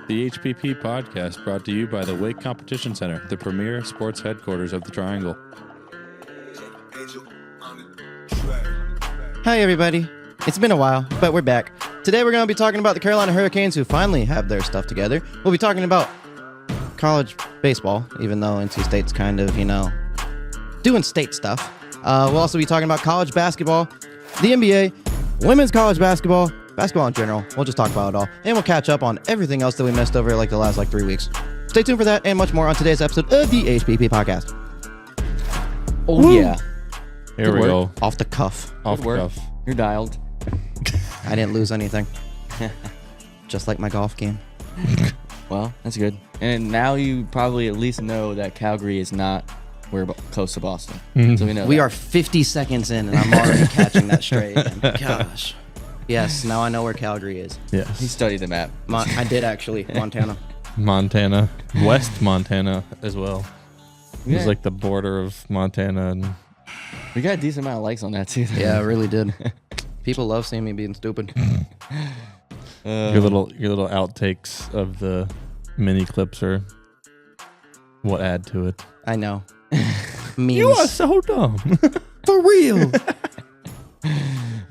The HPP podcast brought to you by the Wake Competition Center, the premier sports headquarters of the Triangle. Hi, everybody. It's been a while, but we're back. Today we're going to be talking about the Carolina Hurricanes, who finally have their stuff together. We'll be talking about college baseball, even though NC State's kind of, doing state stuff. We'll also be talking about college basketball, the NBA, women's college basketball in general. We'll just talk about it all. And we'll catch up on everything else that we missed over the last 3 weeks. Stay tuned for that and much more on today's episode of the HPP podcast. Oh, Woo! yeah. Here we go. Off the cuff. Off the cuff. You're dialed. I didn't lose anything. Just like my golf game. Well, that's good. And now you probably at least know that Calgary is not close to Boston. Mhm. So we know We that. are 50 seconds in, and I'm already catching that straight. And gosh. Yes, now I know where Calgary is. He Yes. studied the map. I did actually. Montana. Montana. West Montana as well. Yeah. It's like the border of Montana and We got a decent amount of likes on that too. Yeah, I really did. People love seeing me being stupid. your little outtakes of the mini clips are what add to it. I know. Memes. so dumb. For real.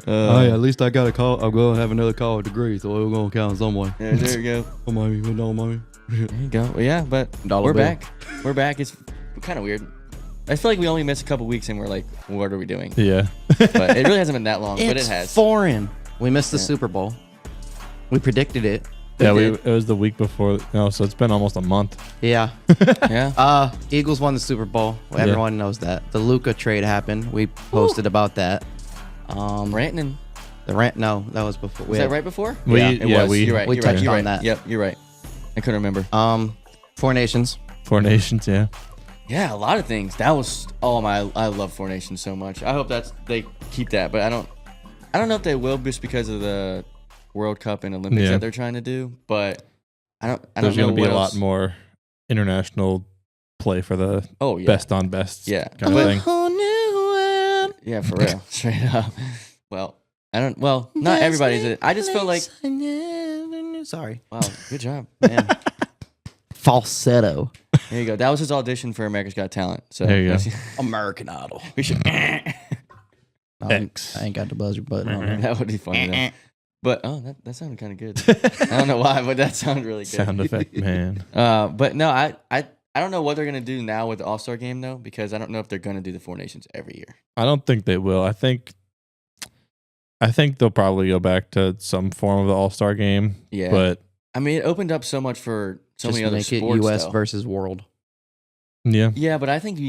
Hey, at least I got a call. I'm going to have another college degree, so it's going to count some way. Yeah, there you go. Oh, mommy. No, mommy. There you go. Well, yeah, but Dollar we're bill. back. We're back. It's kind of weird. I feel like we only missed a couple weeks and we're like, what are we doing? Yeah. But it really hasn't been that long, but it It's has. foreign. We missed the Yeah. Super Bowl. We predicted it. Yeah, did. it was the week before. No, so it's been almost a month. Yeah. Yeah. Eagles won the Super Bowl. Everyone knows that. The Luka trade happened. We posted about that. Rantanen. No, that was before. Was that right before? We- Yeah, It yeah, was. we- You're right. we you're right, touched you're on right. that. Yep, you're right. I couldn't remember. Four Nations. Four Nations, yeah. Yeah, a lot of things. That was I love Four Nations so much. I hope they keep that, but I don't know if they will just because of the World Cup and Olympics Yeah. that they're trying to do. But I don't There's know going to be what a else. lot more international play for the Oh yeah, best on best Yeah. kind of But- thing. Who knew yeah, for real, straight up. Well, not everybody's. I just feel like Sorry. wow, good job. Man. Falsetto. There you go. That was his audition for America's Got Talent. So There you go. American Idol. We should. X. I ain't got the buzzer button on there. That would be funny though. But that sounded kind of good. I don't know why, but that sounded really good. Sound effect, man. But no, I don't know what they're gonna do now with the All-Star game though, because I don't know if they're gonna do the Four Nations every year. I don't think they will. I think they'll probably go back to some form of the All-Star game. Yeah, But I mean, it opened up so much for so Just many other make it sports. U.S. though. versus world. yeah. Yeah, but I think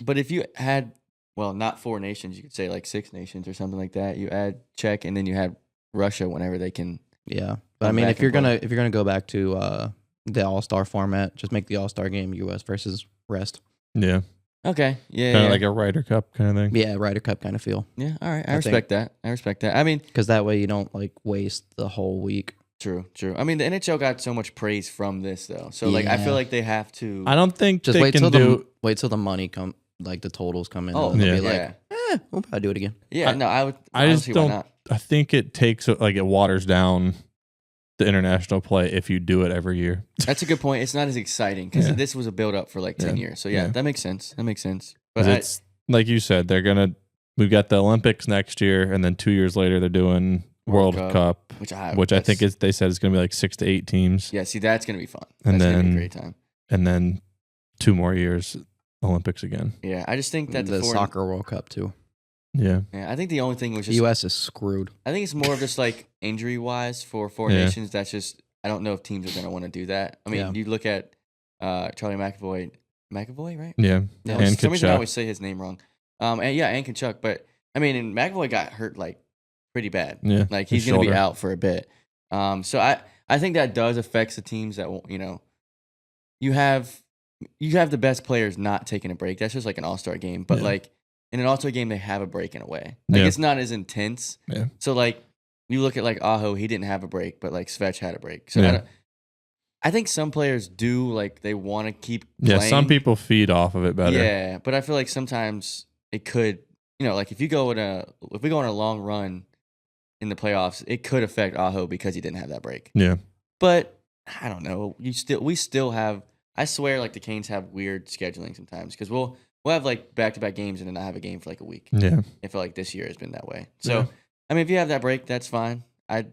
but if you had, well, not 4 nations, you could say like 6 nations or something like that. You add Czech and then you had Russia whenever they can. Yeah, but I Come mean, back if you're and gonna go back to the All-Star format, just make the All-Star game U.S. versus rest. Yeah. Okay. Yeah. Kind of yeah. like a Ryder Cup kind of thing. Yeah, Ryder Cup kind of feel, Yeah. All right. I I respect that. I respect that. I mean, because that way you don't waste the whole week. true. I mean, the NHL got so much praise from this though. So I Yeah. feel like they have to. I don't think Just they wait can till do. the money come, the totals come in. Oh, and they'll yeah. be like, we'll probably do it again. Yeah. No, I would. I just honestly, why don't. not? I think it takes it waters down the international play if you do it every year. That's a good point. It's not as exciting because Yeah. this was a build up for like 10 Yeah. years. So yeah, Yeah. that makes sense. But It's like you said, we've got the Olympics next year, and then 2 years later they're doing World World Cup, which I think they said it's going to be like 6 to 8 teams, Yeah, see, that's gonna be fun. And That's gonna be a then- great time. and then 2 more years Olympics again. Yeah, I just think that The soccer World Cup too. Yeah, Yeah, I think the only thing was The just. U.S. is screwed. I think it's more of just like injury wise for Four Yeah. Nations. That's just. I don't know if teams are gonna want to do that. I mean, Yeah. you look at Charlie McAvoy, right? yeah, No, and for some reason I Kachuk. always say his name wrong. And Kachuk, but I mean, and McAvoy got hurt like pretty bad. Yeah, Like his he's gonna be shoulder. out for a bit. So I think that does affect the teams that you have the best players not taking a break. That's just like an all-star game. But Yeah. like in an all-star game, they have a break in a way. Like Yeah. it's not as intense. Yeah. So like you look at like Aho, he didn't have a break, but like Svech had a break. So Yeah. I think some players do like they want to keep Yeah, playing. some people feed off of it better. Yeah, but I feel like sometimes it could, like if we go on a long run in the playoffs, it could affect Aho because he didn't have that break. Yeah. But I don't know. We still have. I swear, like the Canes have weird scheduling sometimes because we'll have like back-to-back games and then not have a game for like a week. Yeah. I feel like this year has been that way. So Yeah. I mean, if you have that break, that's fine. I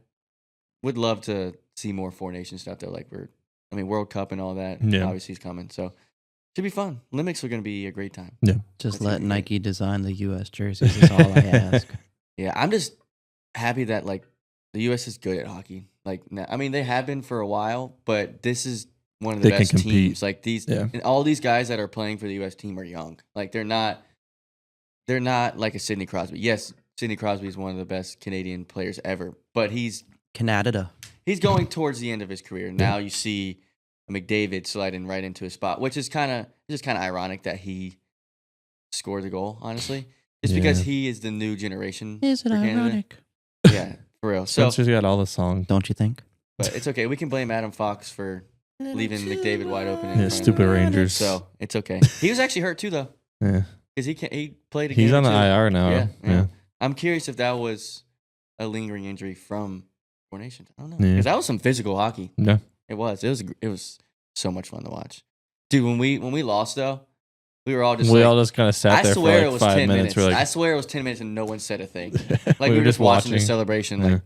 would love to see more Four Nations stuff though. Like World Cup and all that. Yeah. Obviously is coming. So should be fun. Olympics are going to be a great time. Yeah. Just That's let gonna be Nike design the U.S. jerseys is all I ask. Yeah, I'm just happy that like the U.S. is good at hockey. Like, I mean, they have been for a while, but this is one of the They can best compete. teams. Like these, Yeah. and all these guys that are playing for the U.S. team are young. Like they're not like a Sidney Crosby. Yes, Sidney Crosby is one of the best Canadian players ever, but he's Canada. going towards the end of his career. Now you see McDavid sliding right into his spot, which is kind of ironic that he scored the goal. Honestly, just because Yeah. he is the new generation. Is it for Canada. ironic? Yeah, for real. So, Spencer's got all the songs. Don't you think? but it's okay. We can blame Adam Fox for leaving McDavid wide open. in Yeah, front of stupid him. Rangers. So it's okay. He was actually hurt too, though, Yeah. because he played a game. He's or on the two. IR now. Yeah, Yeah. yeah. I'm curious if that was a lingering injury from Four Nations. I don't know, Yeah. because that was some physical hockey. Yeah. It was. It was so much fun to watch, dude. When we lost though, we were all just We like, all just kind of sat I there for swear like it was 5 10 minutes. minutes. We're I like, swear it was 10 minutes and no one said a thing. Like we we were just watching the celebration. Yeah. Like,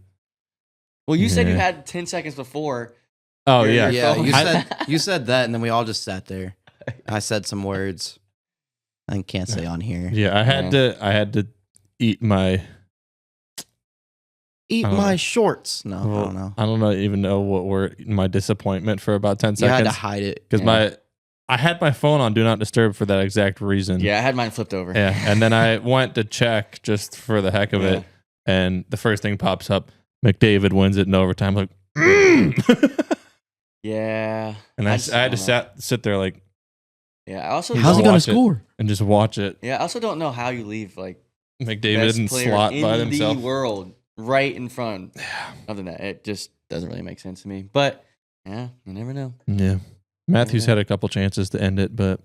well, you said you Yeah. had 10 seconds before. Oh Your- yeah. your Yeah, phone. you said that, and then we all just sat there. I said some words I can't say on here. Yeah. I had to eat my. Eat I don't my know. shorts. No, I don't know. I don't even know what word. My disappointment for about 10 You had to seconds hide it. because Yeah. I had my phone on Do Not Disturb for that exact reason. Yeah, I had mine flipped over. Yeah. And then I went to check just for the heck of Yeah. it, and the first thing pops up: McDavid wins it in overtime. Like, mm. Yeah. And I just had to don't know. sit there like Yeah, I also How's he Watch gonna it. score? and just watch it. Yeah, I also don't know how you leave like McDavid best and player slot in by the himself. world right in front of the net. It just doesn't really make sense to me. But yeah, you never know. Yeah. Matthews Yeah. had a couple chances to end it, but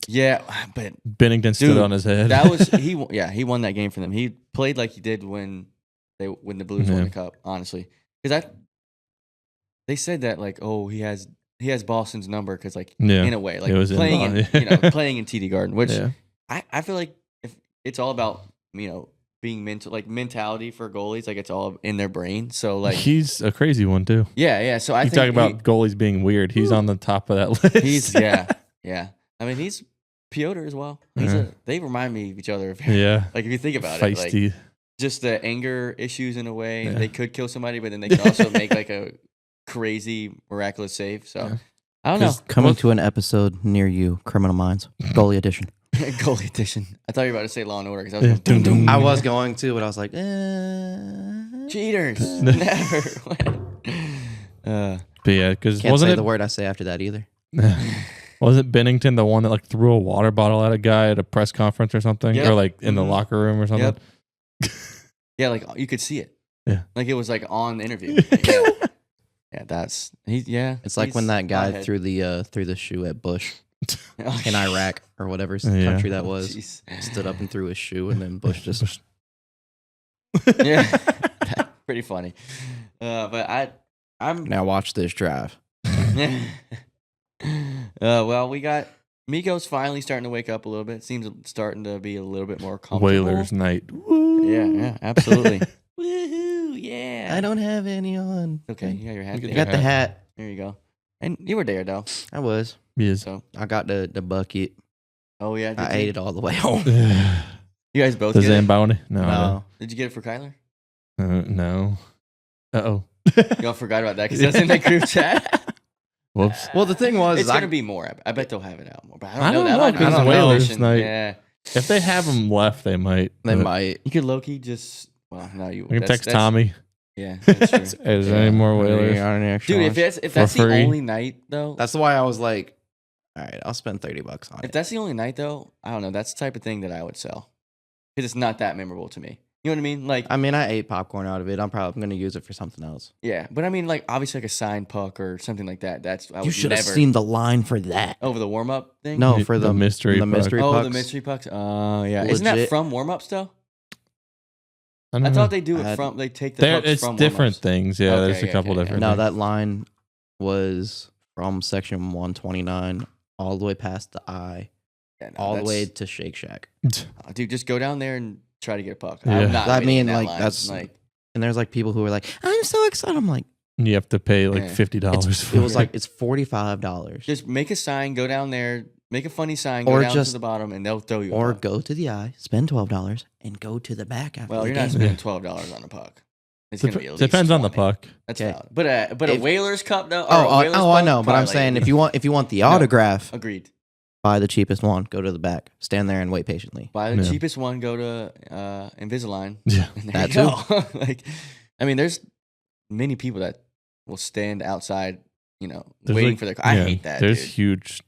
Yeah, but Bennington stood Dude, on his head. that was he won that game for them. He played like he did when the Blues won Yeah. the cup. Honestly, because they said that like, oh, he has Boston's number because like Yeah. in a way like It was in playing in, Boston. playing in TD Garden, which yeah. I feel like if it's all about being mentality for goalies, like it's all in their brain. So like He's a crazy one too. yeah. So I You think talk about goalies being weird. He's on the top of that list. he's yeah. I mean he's Piotr as well. They remind me of each other. yeah. Like if you think about it, like Feisty. just the anger issues in a way. Yeah. They could kill somebody, but then they could also make like a crazy miraculous save. So Yeah. I don't know. Coming to an episode near you, Criminal Minds, goalie edition. Goalie edition. I thought you were about to say Law and Order because I was Yeah. going, dum, dum. I was going to, but I was like, Cheaters never win. But yeah, because can't wasn't say it the word I say after that either. wasn't Bennington the one that like threw a water bottle at a guy at a press conference or something, Yep. or like in the Mhm. locker room or something? Yep. Yeah, like you could see it. Yeah. Like it was like on the interview. Yeah. Yeah, It's like when he's that guy hothead. threw the shoe at Bush Oh, in Iraq or whatever Yeah. country that was. jeez. Stood up and threw his shoe, and then Bush just Yeah, pretty funny. But I'm now watch this drive. well, we got Miko's finally starting to wake up a little bit. Seems starting to be a little bit more comfortable. Whalers night. Woo. Yeah, absolutely. Woohoo! Yeah. I don't have any on. Okay, you got your hat. You I there. got the hat. There you go. And you were there though. I was. Yes. So, I got the bucket. oh yeah. I ate it all the way home. You guys both The get it? Zamboni? No. No. Did you get it for Kyler? No. Uh-oh. Y'all forgot about that because that's in the group chat. Whoops. Well, the thing was, It's I gonna be more. I bet they'll have it out more. But I I don't know. don't That know, might be 'cause a Whalers edition. night- Yeah. If they have them left, they might. they but might. You could low-key just. Well, no, you. We can text that's- Tommy. Yeah, that's true. Is there any more Whalers? Dude, if that's the free. only night though, That's why I was like, all right, I'll spend $30 on if it. that's the only night though, I don't know. That's the type of thing that I would sell because it's not that memorable to me. You know what I mean? Like, I mean, I ate popcorn out of it. I'm probably going to use it for something else. yeah, but I mean, like, obviously, like a signed puck or something like that. That's I You would should never have seen the line for that. over the warm up thing. No, for The the mystery puck. mystery oh, pucks. the mystery pucks. Oh, yeah. Isn't that Legit. from warm ups though? I thought they do it from. They take the pucks it's from different warm-ups. things. Yeah, Okay, there's a couple different. No, things. that line was from section 129 all the way past the I, Yeah, no, all the way to Shake Shack. Dude, just go down there and try to get a puck. Yeah. I'm not I waiting mean, in that like line. that's like and there's like people who are like, I'm so excited. I'm like, You have to pay like Yeah. $50. it was like it's $45. just make a sign, go down there, make a funny sign, go Or down just- to the bottom, and they'll throw you. Or a puck. go to the I, spend $12, and go to the back after Well, the you're game. not spending $12 on a puck. It's gonna be at least Depends on the 20. puck. That's Okay. valid. But a Whalers Cup though. I know, but I'm saying if you want the autograph, agreed. buy the cheapest one, go to the back, stand there and wait patiently. Buy the Yeah. cheapest one, go to Invisalign. Yeah. And there That you go. Like, I mean, there's many people that will stand outside, There's waiting like- for their. I yeah, hate that. There's dude. huge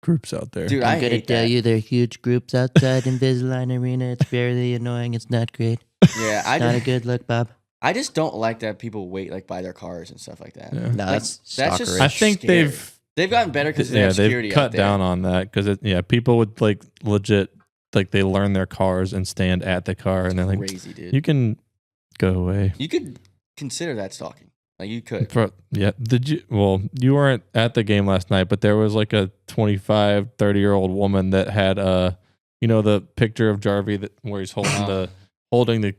groups out there. Dude, I I'm gonna hate tell that. you, there are huge groups outside Invisalign Arena. It's fairly annoying. It's not great. Yeah, Not a good look, Bob. I just don't like that people wait like by their cars and stuff like that. Yeah. No, Like, that's that's just- stalkerish. I think scary. they've gotten better because they have security they've cut out there. down on that because people would like legit like they learn their cars and stand at the car and they're like, Crazy, dude. you can go away. You could consider that stalking. Like you could. Yeah. Did you? Well, you weren't at the game last night, but there was like a 25, 30-year-old woman that had the picture of Jarvie where he's holding the.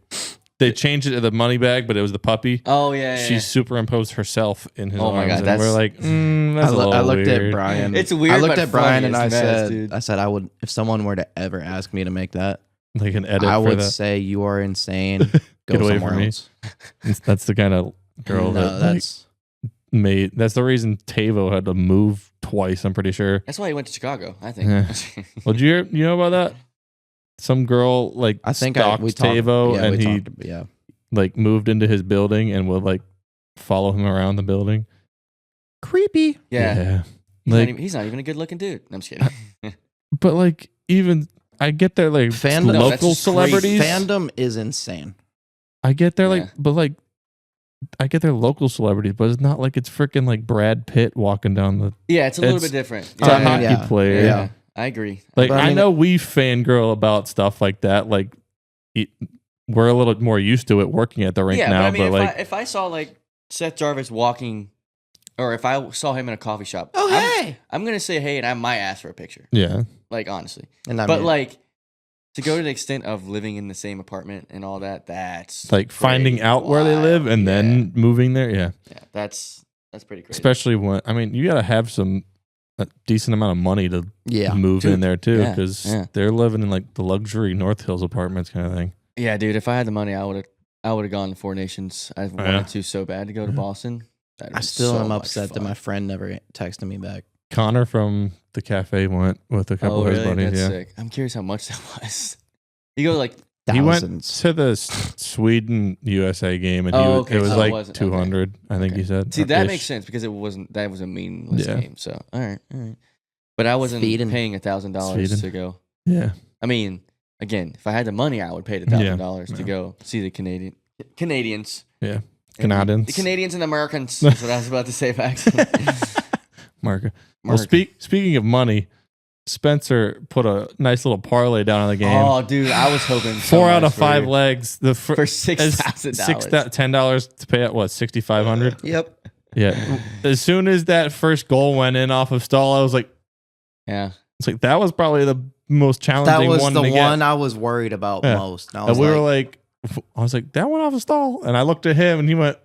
They changed it to the money bag, but it was the puppy. Oh yeah. She superimposed herself in his Oh my arms, God, and that's- we're like, that's a little I looked weird. at Brian. It's weird, I looked but at Brian funny and as I mess, said, dude. I would, if someone were to ever ask me to make that, Like an edit I for would that. say you are insane. Go Get away somewhere from me. else. That's the kind of girl No, that like, that's made. That's the reason Tavo had to move twice. I'm pretty sure. That's why he went to Chicago. I think. Yeah. Well, did you know about that? Some girl like I think stalked we talked. Tavo Yeah, and we he talked, yeah. like moved into his building and would like follow him around the building. Creepy. yeah. Like, He's not even a good looking dude. I'm just kidding. but like even I get their like Fandom- No, that's local just crazy. celebrities. Fandom is insane. I get their like, Yeah. but like I get their local celebrities, but it's not like it's freaking like Brad Pitt walking down the. Yeah, it's a little It's- bit different. It's Yeah, a hockey yeah. player. Yeah. I agree. Like But I I mean- know we fangirl about stuff like that. Like we're a little more used to it working at the rink Yeah, now. but I mean, like if I saw like Seth Jarvis walking, or if I saw him in a coffee shop, Oh, hey. I'm gonna say hey, and I might ask for a picture. yeah, Like honestly, And I but mean, like to go to the extent of living in the same apartment and all that, that's like finding pretty out where they live wild. and Yeah. then moving there. Yeah, Yeah, that's pretty crazy. especially when you gotta have a decent amount of money to yeah. move Dude, in there too, yeah, because yeah. they're living in like the luxury North Hills apartments kind of thing. Yeah, dude, if I had the money, I would have gone to Four Nations. I wanted yeah? to so bad to go to Yeah. Boston. That'd I been still so am much upset that fun. my friend never texted me back. Connor from the cafe went with a couple Oh, of his really? buddies. That's Yeah, sick. I'm curious how much that was. You go like he went Thousands. to the Sweden USA game and Oh, okay, it was so it like wasn't- 200. I think Okay. he said. See, that ish. makes sense because that was a meaningless Yeah. game. So all right. But I wasn't Sweden. paying $1,000 Sweden. to go. Yeah, I mean, again, if I had the money, I would pay the $1,000 to Yeah. go see the Canadians. yeah. And Canadians. The Canadians and the Americans. That's what I was about to say back. Marca. Well, speaking of money, Spencer put a nice little parlay down on the game. Oh, dude, I was hoping so 4 out much of 5 for legs. The for $6,000. $10 to pay out what $6,500. Yep. Yeah. As soon as that first goal went in off of Stahl, I was like, Yeah. it's like that was probably the most challenging That was one the to one get. I was worried about Yeah. most. And I And was we like, were like, I was like, that went off of Stahl, and I looked at him, and he went,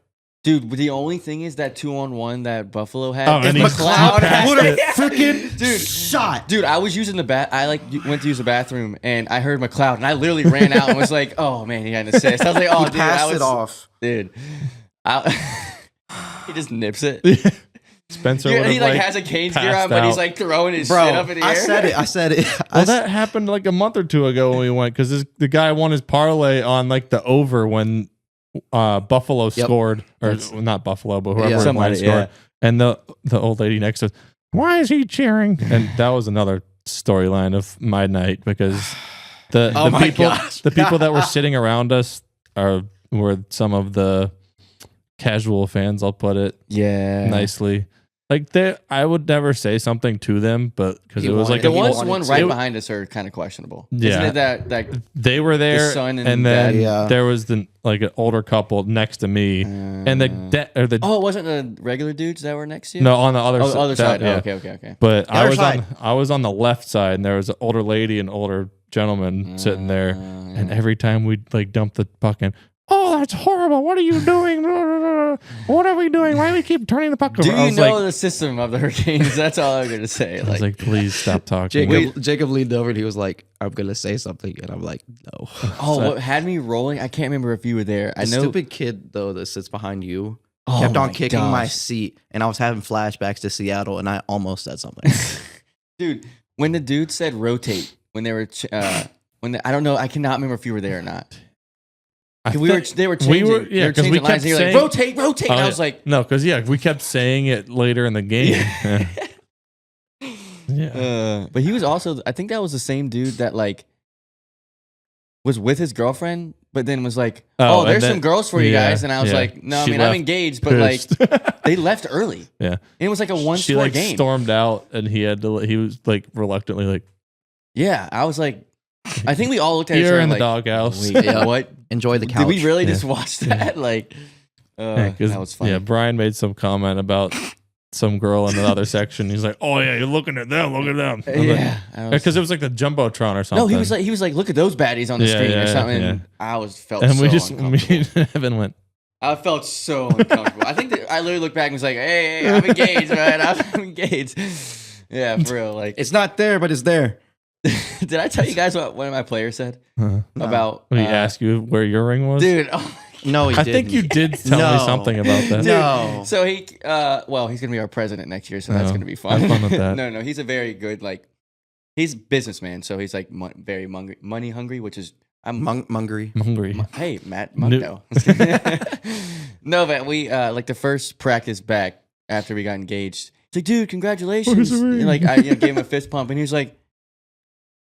Dude, the only thing is that 2-on-1 that Buffalo had. Oh, if and he McLeod passed had it. freaking dude. shot. Dude, I was using I went to use the bathroom and I heard McLeod and I literally ran out and was like, "Oh man, he had an assist." I was like, "Oh, He dude, passed I was, it off. dude." He just nips it. Spencer Yeah, would he have like like has a Canes gear passed on, but he's out. like throwing his Bro, shit up in the air. I said it. Well, that happened like a month or two ago when we went because the guy won his parlay on like the over when Buffalo Yep. scored, or That's- well, not Buffalo, but whoever Yeah. was Somebody, playing scored. yeah. And the old lady next to us, why is he cheering? And that was another storyline of my night because the Oh the my people gosh. the people that were sitting around us were some of the casual fans. I'll put it Yeah. nicely. I would never say something to them, but because He it was like wanted- The one right behind us are kind of questionable. Yeah. Isn't it that they were there, son and then dad? Yeah. there was an older couple next to me, and the oh, it wasn't the regular dudes that were next to you? no on the other other side. yeah. Oh, okay. But other side. I was on the left side, and there was an older lady and older gentleman sitting there, and every time we dump the puck in, oh, that's horrible! What are you doing? What are we doing? Why do we keep turning the puck over? Do you know the system of the Hurricanes? That's all I'm gonna say. I was like, please stop talking. Jacob leaned over and he was like, I'm going to say something. And I'm like, no. what had me rolling? I can't remember if you were there. I The know. stupid kid, though, that sits behind you Oh kept on my kicking my gosh. seat. And I was having flashbacks to Seattle, and I almost said something. Dude, when the dude said rotate, when they were, I don't know, I cannot remember if you were there or not. They were changing. Yeah, because we kept saying, saying like, rotate. And I was like, no, because we kept saying it later in the game. But he was also, I think that was the same dude that was with his girlfriend, but then was like, oh, there's some girls for you guys. And I was like, no, I mean, I'm engaged, but they left early. Yeah. And it was like a one She score game. stormed out, and he was reluctantly Yeah, I was like, I think we all looked at each you're other in the like, doghouse. wait, what? Enjoy the couch. Did we really just watch that? That was funny. Yeah, Brian made some comment about some girl in the other section. He's like, "Oh yeah, you're looking at them. Look at them." Yeah, because it was like the jumbotron or something. no, he was like, look at those baddies on the screen or something. yeah. And I felt And so me uncomfortable. and Evan went. I felt so uncomfortable. I think that I literally looked back and was like, hey, I'm engaged, man. I'm engaged. Yeah, for real. Like, It's not there, but it's there. did I tell you guys what one of my players said about? He asked you where your ring was, dude. No, he I didn't. think you did tell me something about that. Dude, No. So he's gonna be our president next year, so that's gonna be fun. Have fun with that. No, he's a very good he's a businessman, so he's like very money hungry, which is Mungery. I'm hungry. Hey, Matt Mundo. No, but we the first practice back after we got engaged. It's like, dude, congratulations! Where's the ring? And, I gave him a fist pump, and he was like,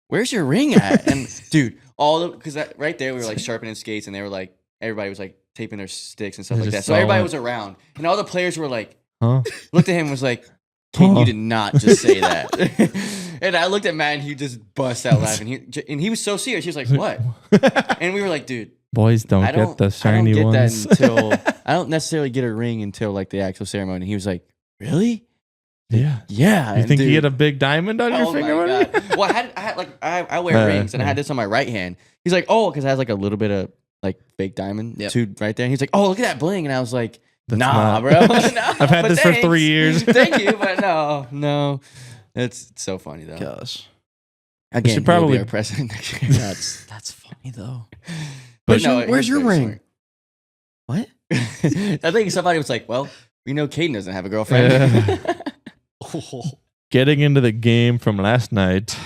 "Where's your ring at?" And dude, because right there we were sharpening skates, and they were everybody was taping their sticks and stuff They like that. just So saw everybody it. was around, and all the players were like, Huh? looked at him and was like, King, you did not just say that. And I looked at Matt, and he just bust out laughing. He was so serious. He was like, what? And we were like, dude, Boys don't I get the shiny I don't get ones. that until I don't necessarily get a ring until the actual ceremony. And he was like, really? Yeah. Yeah. You think dude, you had a big diamond on your oh finger? my God. Well, I wear rings, and I had this on my right hand. He's like, oh, because it has a little bit of fake diamond too right there. And he's like, oh, look at that bling. And I was like, nah, bro. Nah, I've had this for 3 years. Thank you, but no. It's so funny though. Gosh. Again, should probably probably- be our president next year. That's funny, though. But Where's your he's very ring? What? smart. I think somebody was like, well, we know Caden doesn't have a girlfriend. Getting into the game from last night,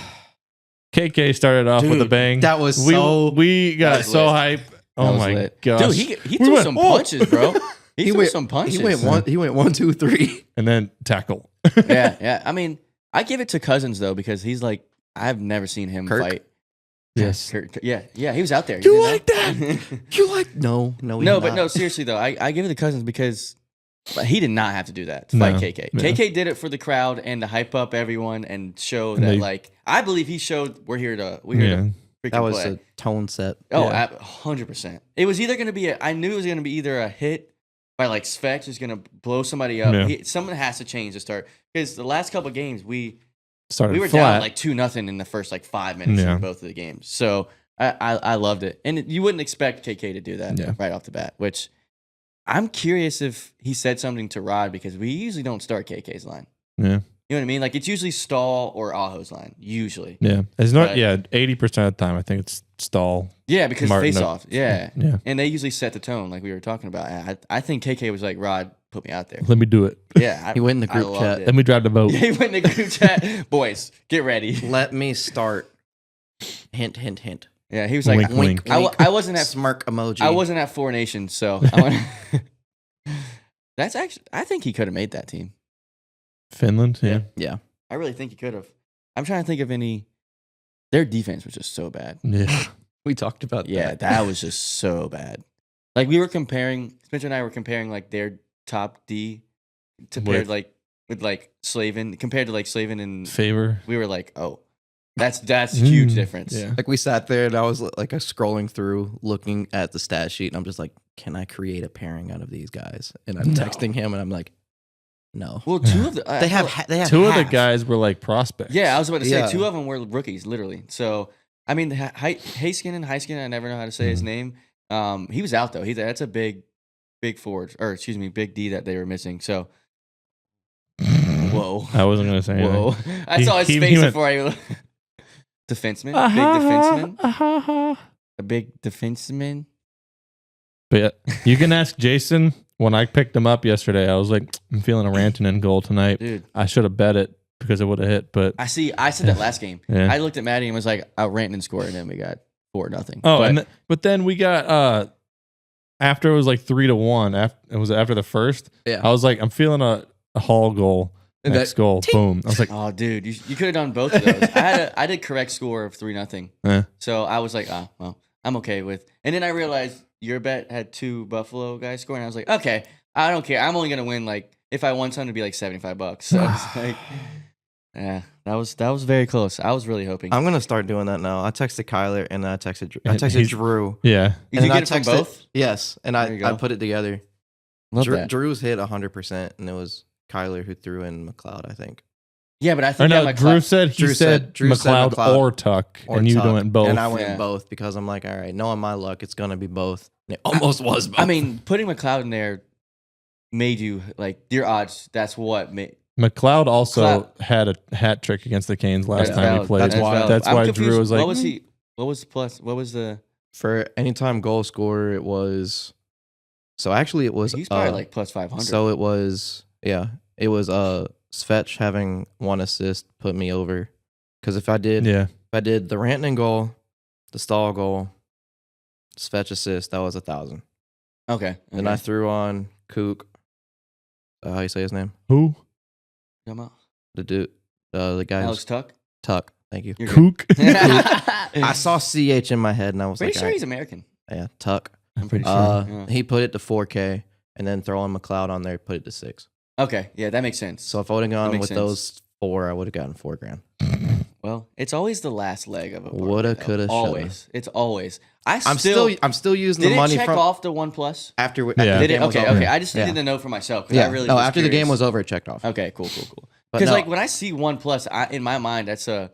KK started off with a Dude, bang. that was we, so- we got That was so lit. hype. That Oh was my lit. gosh. Dude, he We threw went, some "Oh." punches, bro. He threw some punches. He went 1, 2, 3. And then tackle. Yeah. I mean, I give it to Cousins though, because he's I've never seen him Kirk? fight. Yes. Kurt, yeah, he was out there. You didn't like know? that? You like no, he No, did but not. no, seriously though, I give it to Cousins because he did not have to do that to No. fight KK. Yeah. KK did it for the crowd and to hype up everyone and show And that they- I believe he showed we're here to Yeah. freaking That was play. a tone set. Oh, Yeah. 100%. It was either going to be I knew it was going to be either a hit by Specs is going to blow somebody up. Yeah. Someone has to change to start, because the last couple of games we Started were flat. down 2-0 in the first 5 minutes Yeah. in both of the games. So I loved it. And you wouldn't expect KK to do that Yeah. right off the bat, which I'm curious if he said something to Rod, because we usually don't start KK's line. Yeah. You know what I mean? It's usually Stahl or Aho's line, usually. Yeah. It's not, But- 80% of the time, I think it's stall. Yeah, because Martin face up. off. Yeah. Yeah. And they usually set the tone like we were talking about. I think KK was like, Rod, put me out there. Let me do it. Yeah. He went in the I group loved chat. it. Let me drive the boat. Yeah, he went in the group chat. Boys, get ready. Let me start. Hint, hint, hint. Yeah, he was like, Wink, wink. I wasn't at smirk emoji. I wasn't at Four Nations, so I want that's actually. I think he could have made that team. Finland. Yeah. Yeah. I really think he could have. I'm trying to think of any. Their defense was just so bad. Yeah. We talked about Yeah, that. that was just so bad. We were comparing. Spencer and I were comparing their top D to With- paired with like Slavin compared to like Slavin and Favor. We were like, oh, that's a huge difference. Yeah. Like we sat there and I was like scrolling through, looking at the stat sheet, and I'm just like, can I create a pairing out of these guys? And I'm texting him, and I'm like, no. Well, two of the they have two half. of the guys were like prospects. Yeah, I was about to say two of them were rookies, literally. So I mean, Heiskanen, I never know how to say his name. He was out though. That's a big forward, or excuse me, big D that they were missing. So. Whoa! I wasn't gonna say anything. Whoa! I saw his face before I. Defenseman, big defenseman, a big defenseman. But yeah, you can ask Jason. When I picked him up yesterday, I was like, I'm feeling a Rantanen goal tonight. Dude, I should have bet it because it would have hit. But I said that last game. Yeah. I looked at Maddie and was like, Rantanen scored, and then we got 4-0. Oh, but then we got after it was like 3-1. It was after the first. Yeah, I was like, I'm feeling a Hall goal. Next goal, boom. I was like, oh, dude, you could have done both of those. I did correct score of 3-0. So I was like, oh, well, I'm okay with. And then I realized your bet had 2 Buffalo guys scoring. I was like, okay, I don't care. I'm only gonna win like if I won something to be like $75. So it's like, yeah, that was very close. I was really hoping. I'm gonna start doing that now. I texted Kyler and then I texted Drew. Yeah, did you get it from both? Yes, and I put it together. Love Drew's hit 100%, and it was Kyler who threw in McLeod, I think. Yeah, but I think Drew said McLeod or Tuck, and you went both. And I went both because I'm like, all right, knowing my luck, it's gonna be both. And it almost was both. I mean, putting McLeod in there made you like your odds. That's what made. McLeod also had a hat trick against the Canes last time he played. That's why Drew was like, what was he? What was the plus? What was the for anytime goal scorer? It was. So actually, it was. He's probably like plus 500. So it was. Yeah, it was Svetch having 1 assist put me over, because if I did the Rantanen goal, the Stahl goal, Svetch assist, that was 1,000. Okay. Then I threw on Kook. How you say his name? Who? The dude, the guy. Alex Tuck. Tuck. Thank you. Kook. I saw CH in my head and I was pretty sure he's American. Yeah, Tuck. I'm pretty sure. He put it to 4K and then throwing McLeod on there, put it to 6. Okay, yeah, that makes sense. So if I would have gone with those 4, I would have gotten $4,000. Well, it's always the last leg of a party. Woulda, coulda, always. It's always. I'm still using the money. Did it check off the 1+? After did it? Okay. I just needed to know for myself. Yeah. I really after the game was over, it checked off. Okay, cool. Because like when I see 1+, in my mind that's a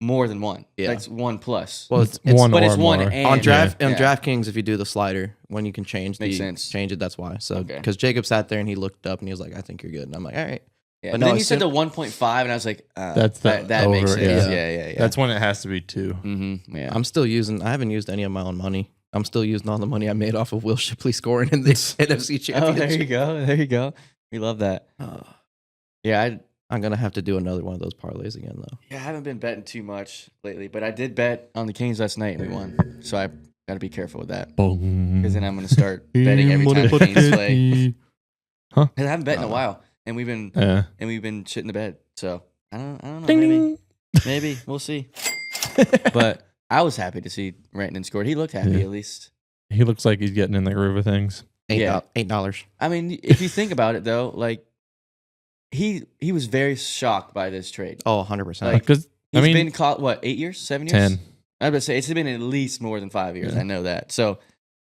more than 1. Yeah. That's 1+. Well, it's 1 but it's 1 more. and on DraftKings, if you do the slider, when you can change change it, that's why. So because Jacob sat there and he looked up and he was like, I think you're good. And I'm like, all right. Yeah, but then you said the 1.5 and I was like, that makes sense. Yeah. That's when it has to be 2. Mm-hmm. Yeah. I haven't used any of my own money. I'm still using all the money I made off of Will Shipley scoring in this NFC Championship. There you go. We love that. Yeah, I'm going to have to do another one of those parlays again, though. Yeah, I haven't been betting too much lately, but I did bet on the Canes last night and we won. So I got to be careful with that. Because then I'm going to start betting every time the Canes play. Huh? I haven't bet in a while, and we've been shitting the bed. So I don't know. Ding, maybe we'll see. But I was happy to see Rantanen scored. He looked happy at least. He looks like he's getting in the groove of things. $8. I mean, if you think about it though, like he was very shocked by this trade. Oh, 100%. Like, because he's been caught 8 years, 7 years, 10. I was about to say it's been at least more than 5 years. Yeah. I know that. So,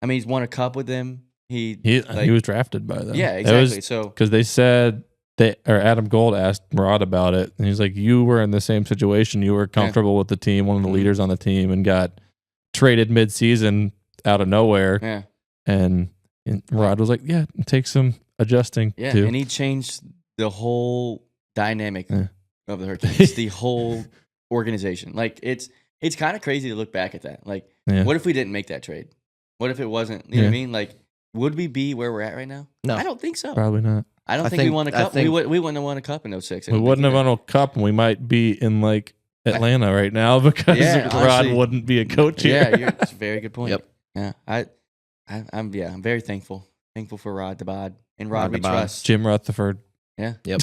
I mean, he's won a cup with them. He was drafted by them. Yeah, exactly. So because they said Adam Gold asked Rod about it, and he's like, "You were in the same situation. You were comfortable with the team, one of the leaders on the team, and got traded mid-season out of nowhere." Yeah, and Rod was like, "Yeah, it takes some adjusting." Yeah, too. and he changed the whole dynamic of the Hurricanes, the whole organization. Like it's kind of crazy to look back at that. Like, what if we didn't make that trade? What if it wasn't? You know what I mean? Like, would we be where we're at right now? No, I don't think so. Probably not. I don't think we won a cup. We wouldn't have won a cup in 06. We wouldn't have won a cup, and we might be in like Atlanta right now because Rod wouldn't be a coach here. Yeah, that's a very good point. Yep. Yeah, I'm very thankful. Thankful for Rod the Bod and Rod we trust. Jim Rutherford. Yeah. Yep.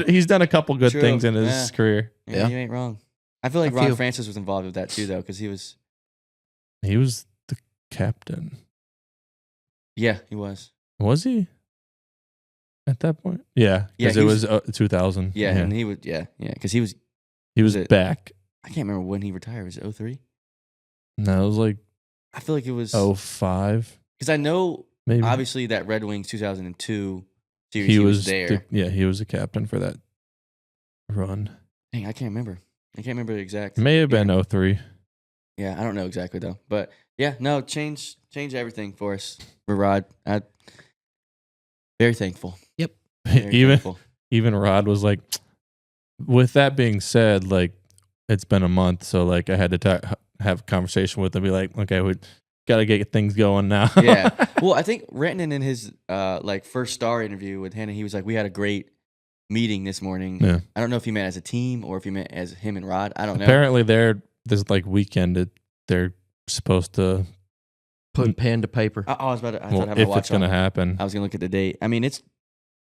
He's done a couple good things in his career. Yeah, you ain't wrong. I feel like Ron Francis was involved with that too, though, because he was the captain. Yeah, he was. Was he? at that point. Yeah, because it was 2000. Yeah, and he was because he was back. I can't remember when he retired. Was it 03? No, it was like I feel like it was 05. Because I know Maybe. obviously that Red Wings 2002 series he was there. He was the captain for that run. Dang, I can't remember. I can't remember the exact. It may have been 03. Yeah, I don't know exactly though. But yeah, no, change everything for us, Rod. Very thankful. Yep. Very thankful. Even Rod was like, with that being said, like it's been a month, so like I had to have a conversation with him, be like, okay, we got to get things going now. Yeah. Well, I think Renton in his like first star interview with Hannah, he was like, we had a great meeting this morning. Yeah. I don't know if he meant as a team or if he meant as him and Rod. I don't know. Apparently, this like weekend they're supposed to put pen to paper. I was about to. I thought I had my if watch it's going to on. happen. I was going to look at the date. I mean, it's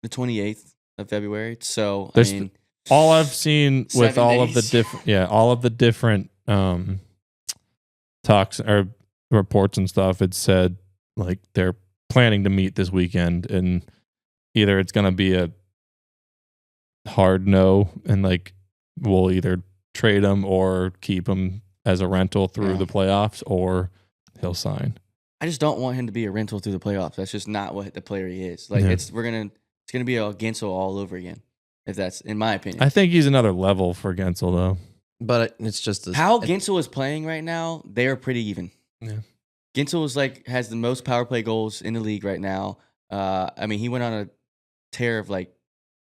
the 28th of February. So There's, I mean, all I've seen with all of the different talks or reports and stuff, it said like they're planning to meet this weekend, and either it's going to be a hard no, and like we'll either trade him or keep him as a rental through the playoffs, or he'll sign. I just don't want him to be a rental through the playoffs. That's just not what the player he is. Like it's gonna be a Gensel all over again. If that's in my opinion. I think he's another level for Gensel though. But it's just how Gensel is playing right now. They're pretty even. Yeah. Gensel is has the most power play goals in the league right now. I mean, he went on a tear of like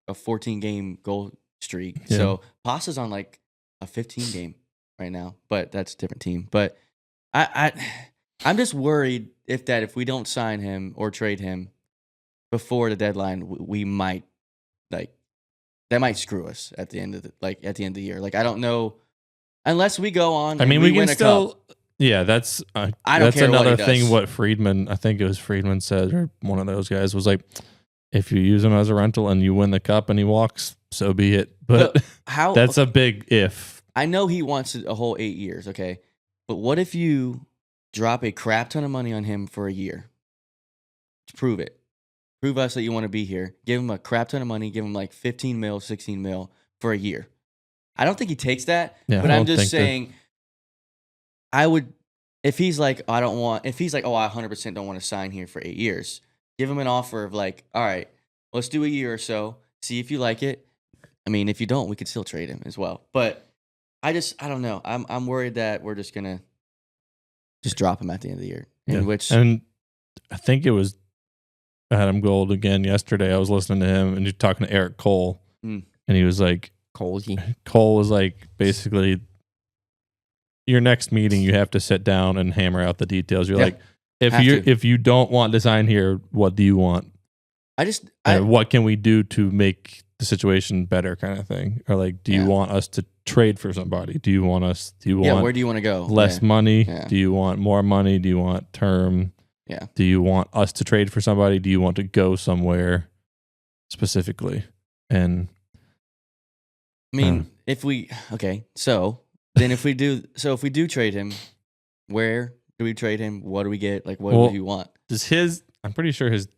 a 14-game goal streak. Yeah. So Pasa's on like a 15-game right now, but that's a different team. But I'm just worried if we don't sign him or trade him before the deadline, we might that might screw us at the end of the year. Like I don't know unless we go on. I mean, we can still. Cup. Yeah, that's another thing. What Friedman, I think it was Friedman said, or one of those guys was like, if you use him as a rental and you win the cup and he walks, so be it. But that's a big if. I know he wants a whole 8 years, okay? But what if you drop a crap ton of money on him for a year? To prove it. Prove us that you want to be here. Give him a crap ton of money. Give him like 15 mil, 16 mil for a year. I don't think he takes that, but I'm just saying I would, if he's like, I 100% don't want to sign here for 8 years, give him an offer of like, all right, let's do a year or so, see if you like it. I mean, if you don't, we could still trade him as well. But I don't know. I'm worried that we're just gonna just drop him at the end of the year. And I think it was Adam Gold again yesterday. I was listening to him and you're talking to Eric Cole, and he was like, Cole was like, basically, your next meeting you have to sit down and hammer out the details. You're like, if you don't want to sign here, what do you want? What can we do to make the situation better, kind of thing? Or like, do you want us to trade for somebody? Do you want where do you want to go? Less money? Yeah. Do you want more money? Do you want term? Yeah. Do you want us to trade for somebody? Do you want to go somewhere specifically? And I mean, if we do trade him, where do we trade him? What do we get? Like, what do you want? I'm pretty sure his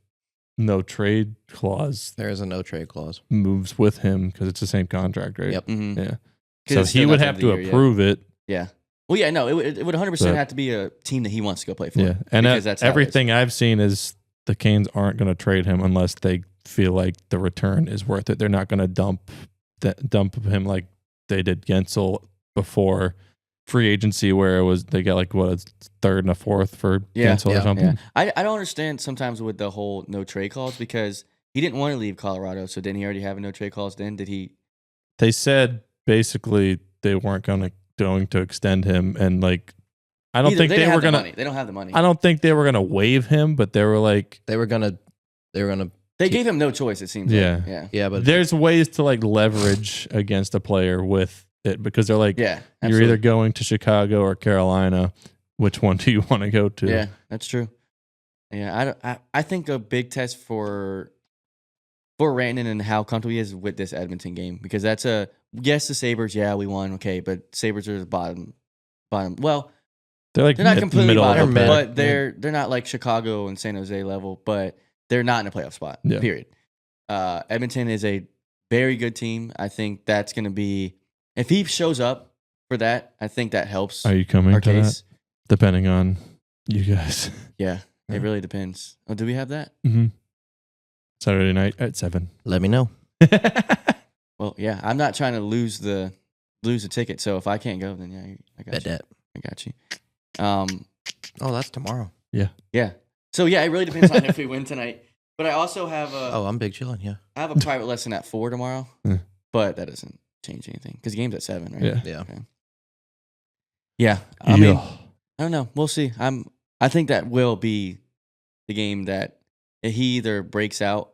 no trade clause. There is a no trade clause. Moves with him because it's the same contract, right? Yep. Mm-hmm. Yeah. So he would have to approve it. Yeah. Well, yeah, no, it would 100% have to be a team that he wants to go play for. Yeah. And everything I've seen is the Canes aren't going to trade him unless they feel like the return is worth it. They're not going to dump him like they did Gensel before free agency, where they got like a third and a fourth for Gensel or something. Yeah. I don't understand sometimes with the whole no trade clause, because he didn't want to leave Colorado. So didn't he already have a no trade clause then? Did he? They said basically they weren't going to extend him, and like I don't think they were going to. They don't have the money. I don't think they were going to waive him, but they were like they were going to. They gave him no choice, it seems. Yeah. Yeah. But there's ways to like leverage against a player with it, because they're like, you're either going to Chicago or Carolina. Which one do you want to go to? Yeah, that's true. Yeah, I think a big test for Rantanen and how comfortable he is with this Edmonton game, because that's the Sabres, we won, okay, but Sabres are the bottom. Well, they're not completely bottom, but they're not like Chicago and San Jose level, but they're not in a playoff spot. Period. Edmonton is a very good team. I think that's going to be if he shows up for that. I think that helps. Are you coming our to case. that? Depending on you guys. Yeah, it really depends. Oh, do we have that? Mm-hmm. Saturday night at 7. Let me know. Well, yeah, I'm not trying to lose the ticket. So if I can't go, then yeah, I got Bet you. that. I got you. Oh, that's tomorrow. Yeah. So yeah, it really depends on if we win tonight. But I also have I'm big chilling. Yeah. I have a private lesson at 4 tomorrow, but that doesn't change anything because the game's at 7, right? Yeah. Yeah. Okay. Yeah. I mean, I don't know. We'll see. I think that will be the game that he either breaks out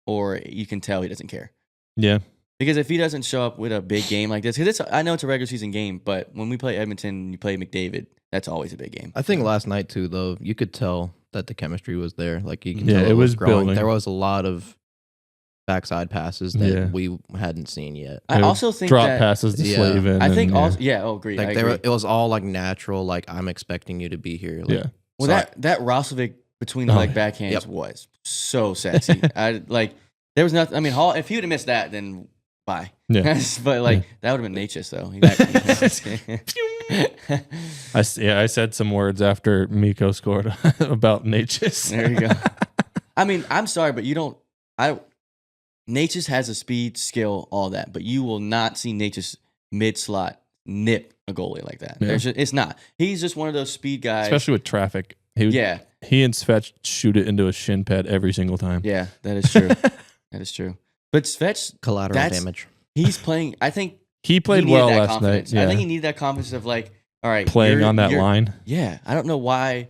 or you can tell he doesn't care. Yeah. Because if he doesn't show up with a big game like this, because I know it's a regular season game, but when we play Edmonton, you play McDavid, that's always a big game. I think last night too, though, you could tell that the chemistry was there. Like you can tell it was growing. building. There was a lot of backside passes that we hadn't seen yet. I also think drop that, passes to Slavin. I think also agree. Like I agree. it was all like natural. Like I'm expecting you to be here. Like, Well, that Rosovic between the leg backhands was so sexy. There was nothing. I mean, Hall. If he would have missed that, then bye. Yeah. But that would have been Natchez though. I said some words after Mikko scored about Natchez. There you go. I mean, I'm sorry, but you don't. Natchez has a speed, skill, all that, but you will not see Natchez mid slot nip a goalie like that. Yeah. It's not. He's just one of those speed guys, especially with traffic. He and Svetch shoot it into a shin pad every single time. Yeah, that is true. That is true. But Svetch, collateral damage. He's playing. I think he played well last night. Yeah. I think he needed that confidence of like, all right, playing on that line. Yeah, I don't know why.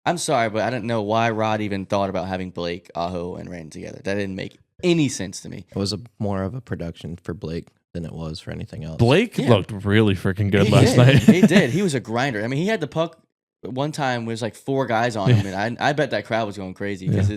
I'm sorry, but I don't know why Rod even thought about having Blake, Aho, and Rand together. That didn't make any sense to me. It was more of a production for Blake than it was for anything else. Blake looked really freaking good last night. He did. He was a grinder. I mean, he had the puck one time. Was like 4 guys on him, and I bet that crowd was going crazy because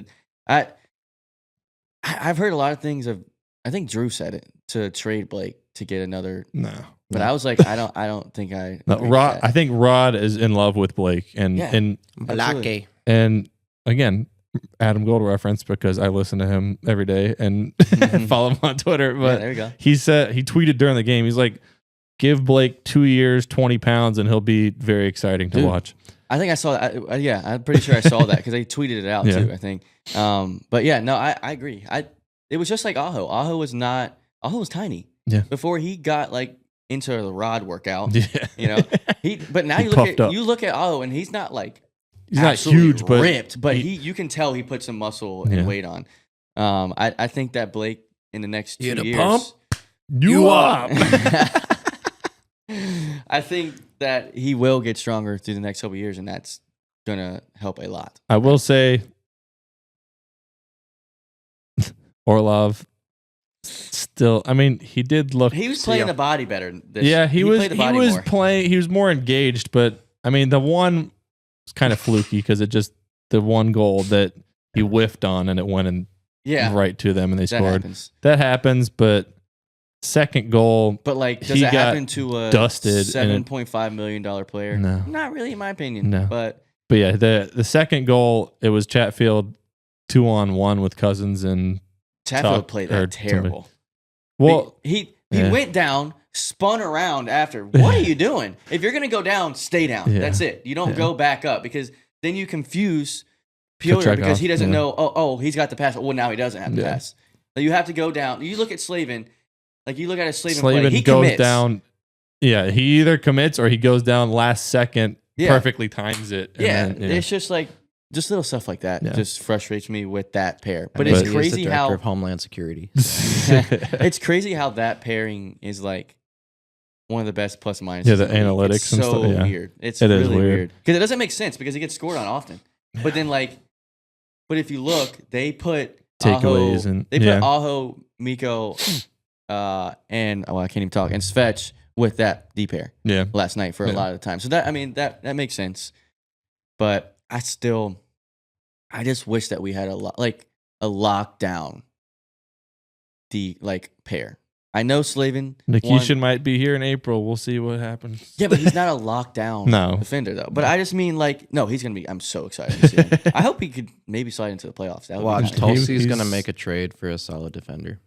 I've heard a lot of things of. I think Drew said it to trade Blake to get another. No, but I was like, I don't think I. No, Rod. I think Rod is in love with Blake, and Blake. And again, Adam Gold reference because I listen to him every day and follow him on Twitter. But there you go. He tweeted during the game. He's like, "Give Blake 2 years, 20 pounds, and he'll be very exciting to watch." I think I saw that. I'm pretty sure I saw that because they tweeted it out too. I think. But yeah, no, I agree. It was just like Aho. Aho was tiny. Yeah. Before he got like into the Rod workout. Yeah. You know. But now you look at Aho and he's not like he's not huge, but ripped, but you can tell he put some muscle and weight on. I think that Blake in the next 2 years pump you up. I think that he will get stronger through the next couple of years, and that's gonna help a lot. I will say Orlov still, I mean, he did look. He was playing the body better. He was playing. He was more engaged, but I mean, the one was kind of fluky because the one goal that he whiffed on and it went right to them and they scored. That happens, but second goal. But like, does it happen to a dusted $7.5 million player? No, not really, in my opinion. No, but yeah, the second goal, it was Chatfield 2-on-1 with Cousins and. Chatfield played that terrible. Well, he went down, spun around after. What are you doing? If you're going to go down, stay down. Yeah. That's it. You don't go back up because then you confuse Piotr because he doesn't know, oh, he's got the pass. Well, now he doesn't have the pass. So you have to go down. You look at Slavin, like you look at a Slavin play. He goes commits. Down. Yeah, he either commits or he goes down last second, perfectly times it. And then, it's just like, just little stuff like that just frustrates me with that pair. But it's crazy the how of Homeland Security. It's crazy how that pairing is like one of the best plus and minuses. Yeah, the analytics it's and so stuff. Yeah. Weird. It's really weird because it doesn't make sense because he gets scored on often. But then but if you look, they put takeaways and they put Aho, Mikko, and I can't even talk, and Svetch with that D pair. Yeah, last night for a lot of the time. So that makes sense. But I just wish that we had a lockdown pair. I know Slavin. Nikishin might be here in April. We'll see what happens. Yeah, but he's not a lockdown defender, though. But I just mean, like, no, he's going to be. I'm so excited to see him. I hope he could maybe slide into the playoffs. That would Watch, be nice. Tulsi's going to make a trade for a solid defender.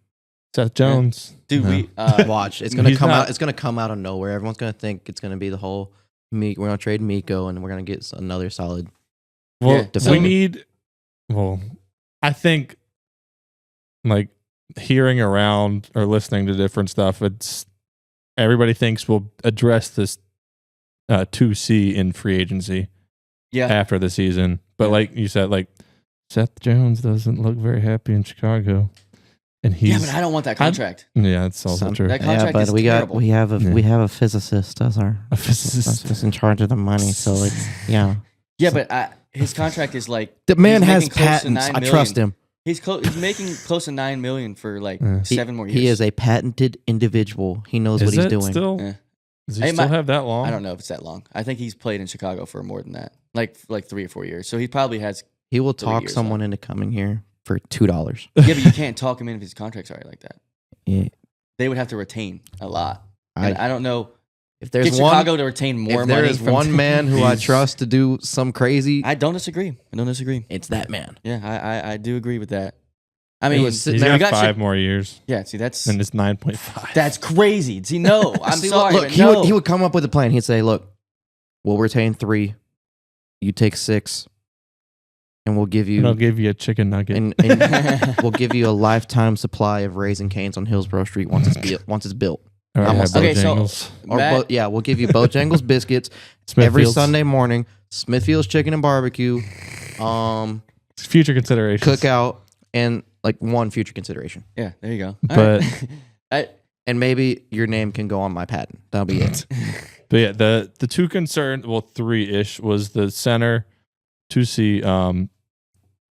Seth Jones. Dude, we watch. It's going to come out. It's going to come out of nowhere. Everyone's going to think it's going to be the whole we're going to trade Miko and we're going to get another solid defender. We need. Well, I think like hearing around or listening to different stuff, it's everybody thinks we'll address this 2C in free agency after the season. But like you said, like Seth Jones doesn't look very happy in Chicago. And he's but I don't want that contract. It's also true. That contract is terrible. We have a physicist as our physicist that's in charge of the money. So it's but his contract is like the man has patents. I trust him. He's making close to $9 million for like 7 more years. He is a patented individual. He knows what he's doing. Does he still have that long? I don't know if it's that long. I think he's played in Chicago for more than that, like 3 or 4 years. So he probably has. He will talk someone into coming here for $2. Yeah, but you can't talk him in if his contract's already like that. Yeah, they would have to retain a lot. I don't know if there's Chicago to retain more money. There is one man who I trust to do some crazy. I don't disagree. It's that man. Yeah, I do agree with that. I mean, he's got 5 more years. Yeah, see, that's and it's 9.5. That's crazy. See, no, I'm sorry. Look, he would come up with a plan. He'd say, "Look, we'll retain 3. You take 6." And we'll give you. And I'll give you a chicken nugget. And we'll give you a lifetime supply of Raising Cane's on Hillsborough Street once it's built. We'll give you Bojangles biscuits every Sunday morning. Smithfield's chicken and barbecue. Future consideration. Cookout and like one future consideration. Yeah, there you go. But and maybe your name can go on my patent. That'll be it. But yeah, the 2 concerns, 3-ish, was the center to see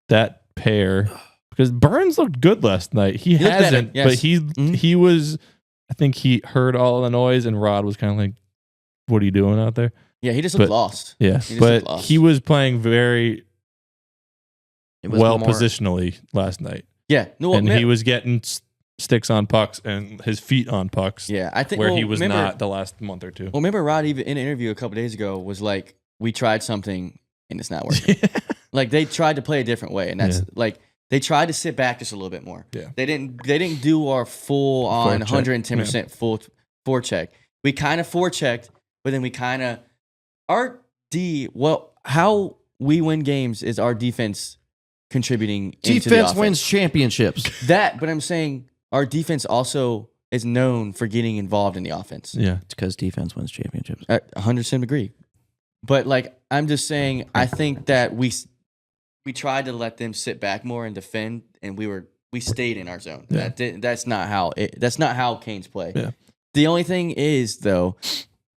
that pair, because Burns looked good last night. He hasn't, but he was. I think he heard all the noise, and Rod was kind of like, "What are you doing out there?" Yeah, he just looked lost. Yeah, he was playing very positionally last night. Yeah, he was getting sticks on pucks and his feet on pucks. Yeah, I think where he was not the last month or 2. Well, remember Rod even in an interview a couple days ago was like, "We tried something." And it's not working. Like they tried to play a different way, and that's like they tried to sit back just a little bit more. Yeah, they didn't do our full on 110% full forecheck. We kind of forechecked, but then we kind of how we win games is our defense contributing. Defense wins championships. But I'm saying our defense also is known for getting involved in the offense. Yeah, it's because defense wins championships. 100% agree. But like I'm just saying, I think that we tried to let them sit back more and defend, and we stayed in our zone. Yeah. That's not how Canes play. Yeah. The only thing is though,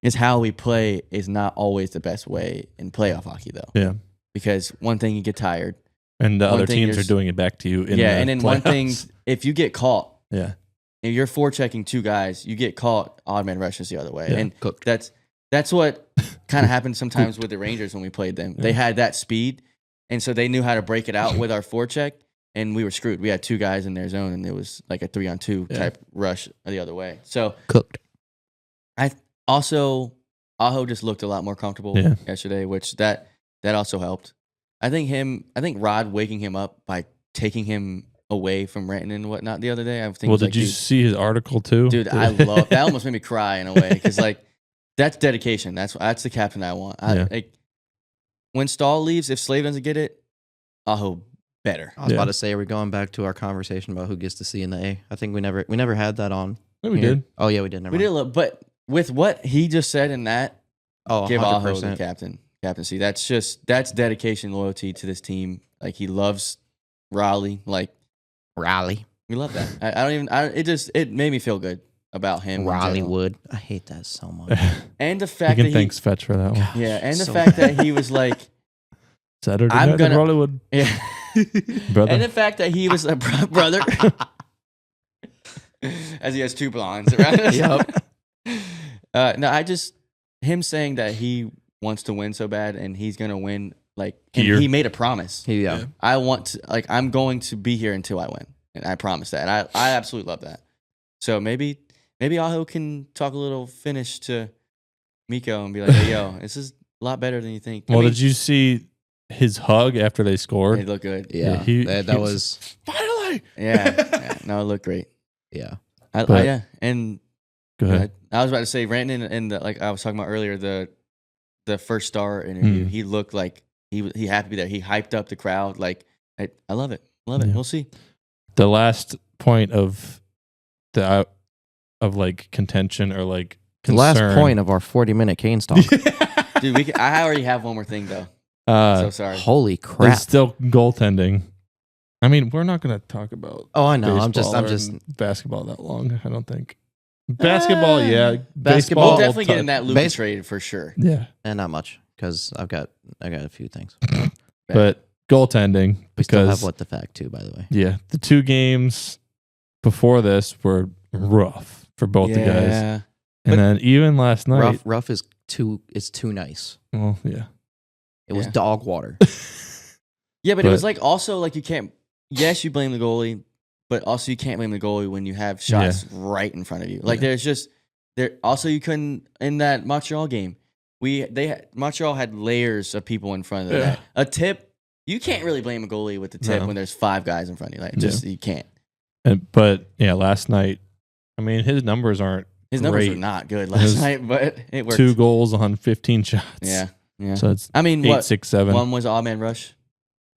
is how we play is not always the best way in playoff hockey though. Yeah, because one thing you get tired, and the other teams are doing it back to you. And then one thing, if you get caught, if you're forechecking 2 guys, you get caught, odd man rushes the other way, and cooked. That's what kind of happened sometimes with the Rangers when we played them. They had that speed, and so they knew how to break it out with our forecheck, and we were screwed. We had 2 guys in their zone, and it was like a 3-on-2 type rush the other way. So cooked. Aho just looked a lot more comfortable yesterday, which that also helped. I think Rod waking him up by taking him away from Renton and whatnot the other day. I think. Well, did you see his article too? Dude, I love that. Almost made me cry in a way because like. That's dedication. That's the captain I want. When Stahl leaves, if Slave doesn't get it, Aho better. I was about to say, are we going back to our conversation about who gets to C in the A? I think we never had that on. Yeah, we did. Oh yeah, we did. We did a little, but with what he just said in that, give 100%. Aho the captaincy. That's dedication, loyalty to this team. Like he loves Raleigh. We love that. It made me feel good about him. Raleighwood. I hate that so much. And the fact that thanks Fetch for that one. Yeah, and the fact that he was like Saturday night in Raleighwood. Yeah. Brother. And the fact that he was a brother. As he has 2 blondes, right? Yep. No, him saying that he wants to win so bad and he's gonna win, like he made a promise. Yeah. I'm going to be here until I win. And I promise that. And I absolutely love that. So maybe maybe Aho can talk a little Finnish to Mikko and be like, "Hey, yo, this is a lot better than you think." Well, did you see his hug after they scored? It looked good. Yeah, that was finally. Yeah. No, it looked great. Yeah. Yeah, and go ahead. I was about to say, Ranton and like I was talking about earlier, the first star interview, he looked like he had to be there. He hyped up the crowd. Like I love it. Love it. Yeah. We'll see. The last point of like contention or like concern. The last point of our 40-minute Canes talk. Dude, I already have one more thing though. So sorry. Holy crap! It's still goaltending. I mean, we're not going to talk about. Oh, I know. I'm just basketball that long. I don't think basketball. Yeah, basketball. We'll definitely get in that Luka trade for sure. Yeah, and not much because I got a few things. But goaltending, We still because have what the fact too, by the way. yeah, the 2 games before this were rough for both the guys, and then even last night, rough is too nice. well, yeah, it was dog water. Yeah, but it was like also like you can't. Yes, you blame the goalie, but also you can't blame the goalie when you have shots right in front of you. Like there's just there. Also, you couldn't in that Montreal game. Montreal had layers of people in front of the net. A tip, you can't really blame a goalie with the tip when there's 5 guys in front of you. Like you can't. But yeah, last night, I mean, his numbers aren't. His numbers were not good last night, but it worked. 2 goals on 15 shots. Yeah. So it's 8, 6, 7. One was odd man rush.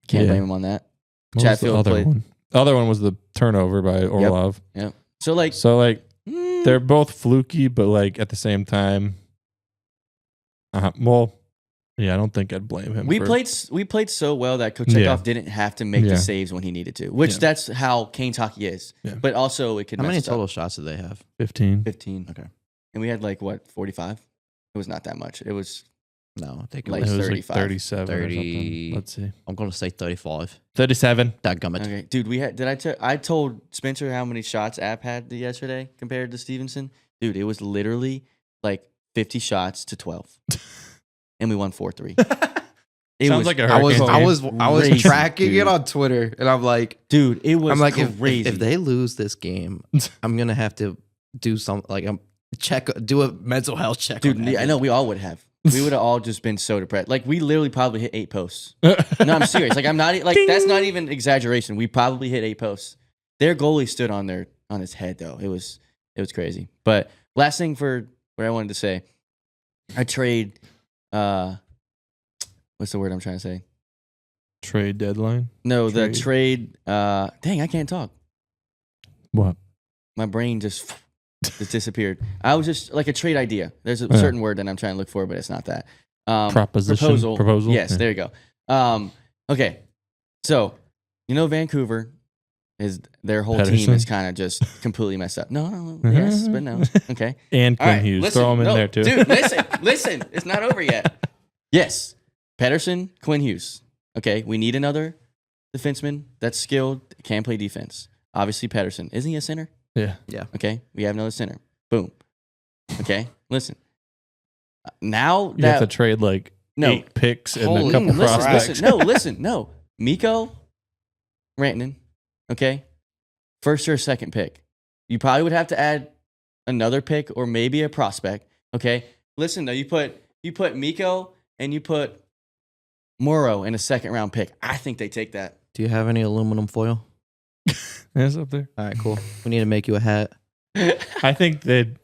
Can't blame him on that. What was the other one? The other one was the turnover by Orlov. Yep. So like they're both fluky, but like at the same time, well, yeah, I don't think I'd blame him. We played so well that Kochetkov didn't have to make the saves when he needed to, which that's how Canes hockey is. Yeah. But also it could. How many total shots did they have? 15. 15. Okay. And we had like what 45. It was not that much. It was. No, I think it like was 35. Like 37 30, or something. Let's see. I'm going to say 35. 37. Dadgummit. Okay. Dude, I told Spencer how many shots App had yesterday compared to Stevenson. Dude, it was literally like 50 shots to 12. And we won 4-3. Sounds like a hurricane. I was tracking it on Twitter and I'm like, dude, it was crazy. If they lose this game, I'm going to have to do something like do a mental health check. Dude, I know we all would have. We would have all just been so depressed. Like we literally probably hit 8 posts. No, I'm serious. Like I'm not like that's not even exaggeration. We probably hit 8 posts. Their goalie stood on his head though. It was crazy. But last thing for what I wanted to say, I trade. What's the word I'm trying to say? Trade deadline? No, the trade. Dang, I can't talk. What? My brain just disappeared. I was just like a trade idea. There's a certain word that I'm trying to look for, but it's not that. Proposal. Yes, there you go. Okay, so Vancouver is their whole team is kind of just completely messed up. No, yes, but no. Okay, and Quinn Hughes, throw him in there too, dude. Listen, it's not over yet. Yes, Pettersson, Quinn Hughes. Okay, we need another defenseman that's skilled, can play defense. Obviously, Pettersson. Isn't he a center? Yeah. Okay, we have another center. Boom. Okay, listen. Now you have to trade like 8 picks and a couple prospects. No. Mikko, Rantanen. Okay, first or second pick. You probably would have to add another pick or maybe a prospect. Okay, listen though. You put Mikko and you put Morrow in a 2nd round pick. I think they take that. Do you have any aluminum foil? It's up there. All right, cool. We need to make you a hat. I think they'd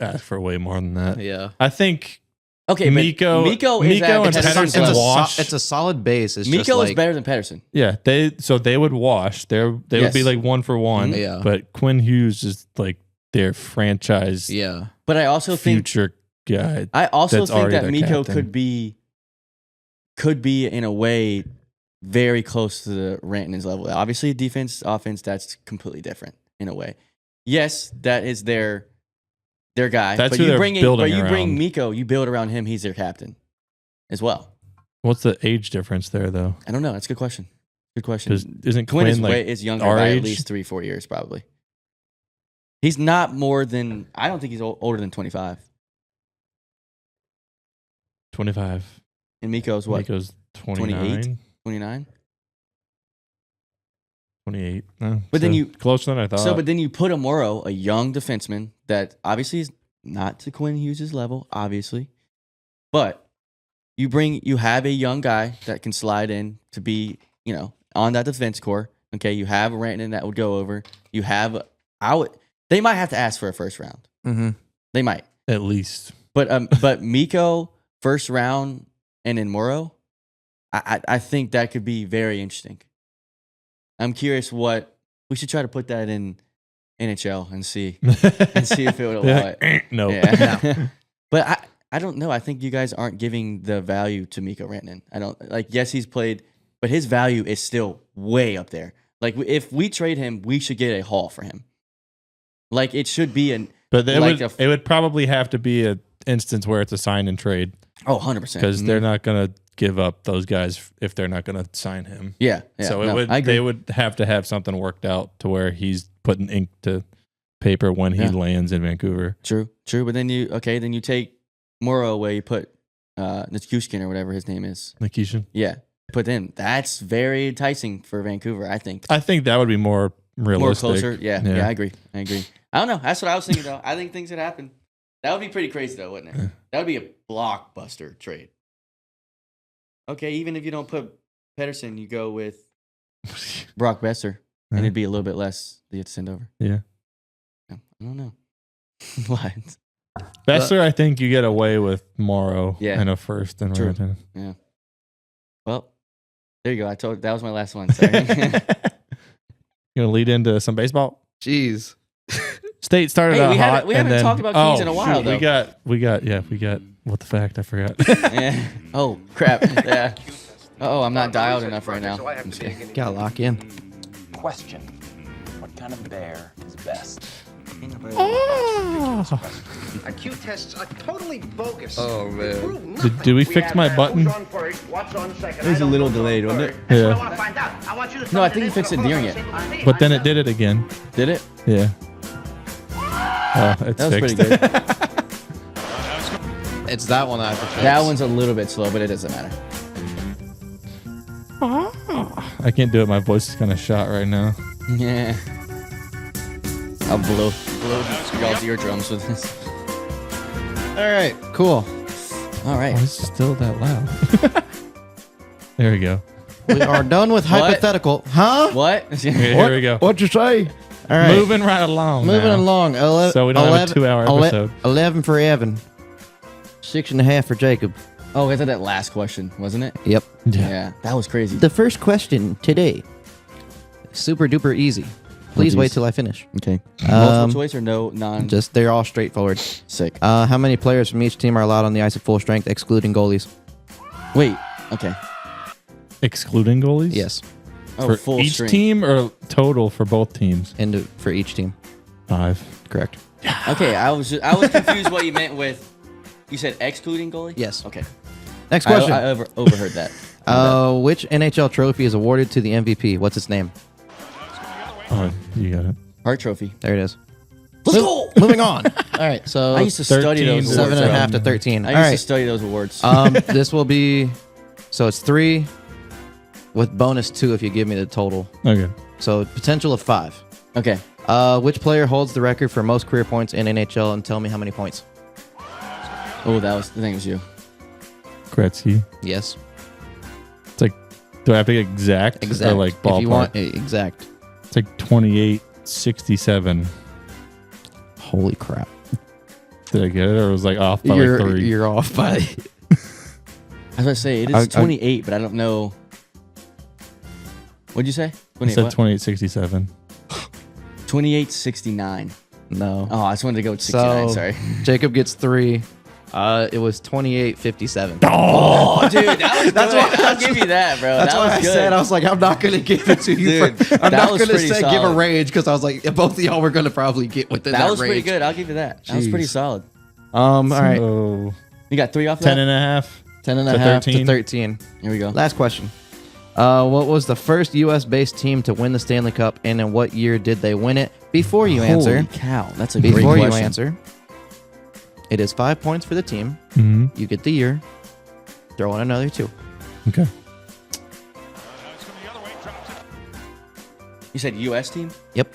ask for way more than that. Yeah. I think okay, Mikko and Pettersson wash. It's a solid base. It's Mikko is better than Pettersson. Yeah, they would wash. They would be like 1 for 1. Mm-hmm. Yeah. But Quinn Hughes is like their franchise. Yeah. But I also future guy. I also think that Mikko could be in a way very close to the Rantanen's level. Obviously, defense, offense, that's completely different in a way. Yes, that is their guy. That's but who you they're bring building you around. bring Mikko, you build around him. He's their captain as well. What's the age difference there, though? I don't know. That's a good question. Good question. Isn't Quinn is younger by at least 3-4 years, probably. He's not more than. I don't think he's older than 25. 25. And Mikko's what? Mikko's 29. 29? 28. No, But then you closer than I thought. But then you put Amoro, a young defenseman that obviously is not to Quinn Hughes' level, obviously, but you have a young guy that can slide in to be, on that defense core. Okay, you have Rantanen that would go over. You have they might have to ask for a first round. Mm-hmm. They might at least. But Mikko first round and then Morrow, I think that could be very interesting. I'm curious what we should try to put that in NHL and see if it would allow it. No. Yeah. But I don't know. I think you guys aren't giving the value to Mikko Rantanen. I don't yes, he's played, but his value is still way up there. Like if we trade him, we should get a haul for him. Like it should be it would probably have to be an instance where it's a sign and trade. Oh, 100%. Because they're not going to give up those guys if they're not going to sign him. Yeah. So they would have to have something worked out to where he's putting ink to paper when he lands in Vancouver. True. But then you take Morrow away, you put Nichushkin or whatever his name is. Nikishin. Yeah. Put them. That's very enticing for Vancouver, I think. I think that would be more realistic. More closer. Yeah, I agree. I don't know. That's what I was thinking, though. I think things could happen. That would be pretty crazy, though, wouldn't it? That would be a blockbuster trade. Okay, even if you don't put Pedersen, you go with Brock Besser, and it'd be a little bit less that you have to send over. Yeah. I don't know. What? Besser, I think you get away with Morrow and a first and Rantanen. Yeah. Well, there you go. That was my last one. Sorry. You gonna lead into some baseball? Jeez. State started out hot. We haven't talked about Keys in a while, though. We got what the fact? I forgot. Yeah. Oh, crap. Yeah. I'm not dialed enough right now. Gotta lock in. Question. What kind of bear is best? IQ tests are totally bogus. Oh, man. Did we fix my button? It was a little delayed, wasn't it? Yeah. No, I think you fixed it during it. But then it did it again. Did it? Yeah. It's that was fixed. pretty good. It's that one I have to fix. That one's a little bit slow, but it doesn't matter. I can't do it. My voice is kind of shot right now. Yeah. I'll blow y'all's eardrums with this. All right, cool. All right. Why is it still that loud? There we go. We are done with hypothetical. Huh? What? Here we go. What'd you say? All right. Moving right along. Moving now. along. So we don't have a 2-hour episode. 11 for Evan. 6.5 for Jacob. Oh, I thought that last question, wasn't it? Yep. Yeah. That was crazy. The first question today. Super duper easy. Please wait till I finish. Okay. Multiple choice or no Just they're all straightforward. Sick. How many players from each team are allowed on the ice at full strength, excluding goalies? Wait. Okay. Excluding goalies? Yes. Oh, for each strength. team or total for both teams? And for each team. 5. Correct. Okay, I was confused what you meant with. You said excluding goalie? Yes. Okay. Next question. I overheard that. Which NHL trophy is awarded to the MVP? What's its name? Oh, you got it. Hart Trophy. There it is. Let's go. Moving on. All right. So I used to study those awards. 7.5 to 13. I All used to right. study those awards. This will be. So it's 3 with bonus 2 if you give me the total. Okay. So potential of 5. Okay. Which player holds the record for most career points in NHL, and tell me how many points? Oh, I think it was you. Gretzky. Yes. It's like, do I have to get exact? Exact. Or like ballpark? If you want exact. It's like 28-67. Holy crap. Did I get it, or was like off by like 3? You're off by. I was going to say, it is 28, but I don't know. What'd you say? I said 28-67. 28-69. No. Oh, I just wanted to go with 69. So, Sorry. Jacob gets 3. It was 28-57. Oh, dude, that's why I'll give you that, bro. That's why I said, I was like, I'm not going to give it to you. Dude, I'm not going to pretty say solid. give a range because I was like, both of y'all were going to probably get within that range. That was pretty good. I'll give you that. That was pretty solid. All right. So, You got 3 off 10.5. 10.5 to 13. Here we go. Last question. What was the first U.S.-based team to win the Stanley Cup, and in what year did they win it? Before you answer. Holy cow. That's a great question. Before you answer. It is 5 points for the team. Mm-hmm. You get the year. Throw in another 2. Okay. You said U.S. team? Yep.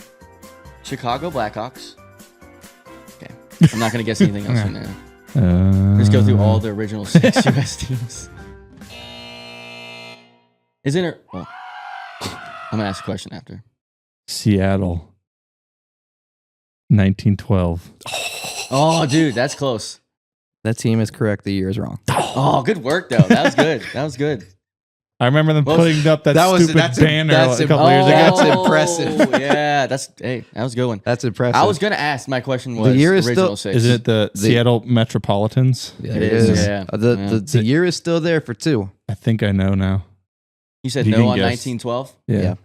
Chicago Blackhawks. Okay. I'm not going to guess anything else in there. Let's go through all the original 6 U.S. teams. Isn't it? Well, I'm going to ask a question after. Seattle. 1912. Oh, dude, that's close. That team is correct. The year is wrong. Oh, good work, though. That was good. That was good. I remember them putting up that stupid banner a couple years ago. That's impressive. Yeah, that was a good one. That's impressive. I was going to ask, my question was The year is original still- 6. Isn't it the Seattle Metropolitans? Yeah, It is. Yeah. Yeah. The year is still there for 2. I think I know now. You said You no can on guess. 1912? Yeah.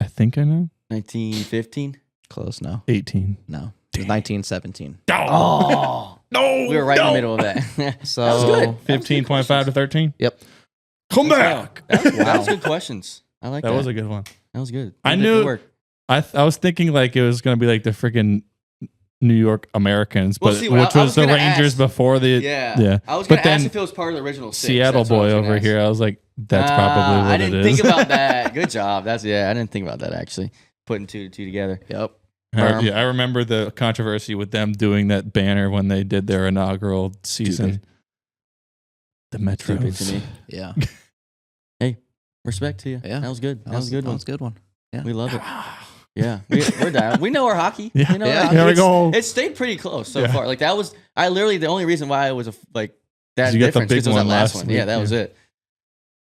I think I know. 1915? Close. No. 18. No. It was 1917. Oh. No. We were right in the middle of that. So That was good. 15.5 to 13? Yep. Come back. That was good questions. I like that. That was a good one. That was good. I You did knew- good work. I was thinking like it was going to be like the freaking New York Americans, Well, but see, which I was was the gonna Rangers ask- before the Yeah. I was But going to ask then if it was part of the original 6. Seattle That's what I boy was gonna over ask. here. I was like, that's probably what I it didn't is. think about that. Good job. I didn't think about that actually. Putting 2 to 2 together. Yep. Yeah, I remember the controversy with them doing that banner when they did their inaugural season. The Stupid Metros. to me. Yeah. Respect to you. Yeah. That was good. That was a good That one. was a good one. Yeah. We love it. Yeah, we're down. We know our hockey. Yeah. We know our Yeah. hockey. Here we go. It stayed pretty close so Yeah. far. Like that was the only reason why I was that You got the difference big because it was one that last last one. Yeah, week, that was yeah. it.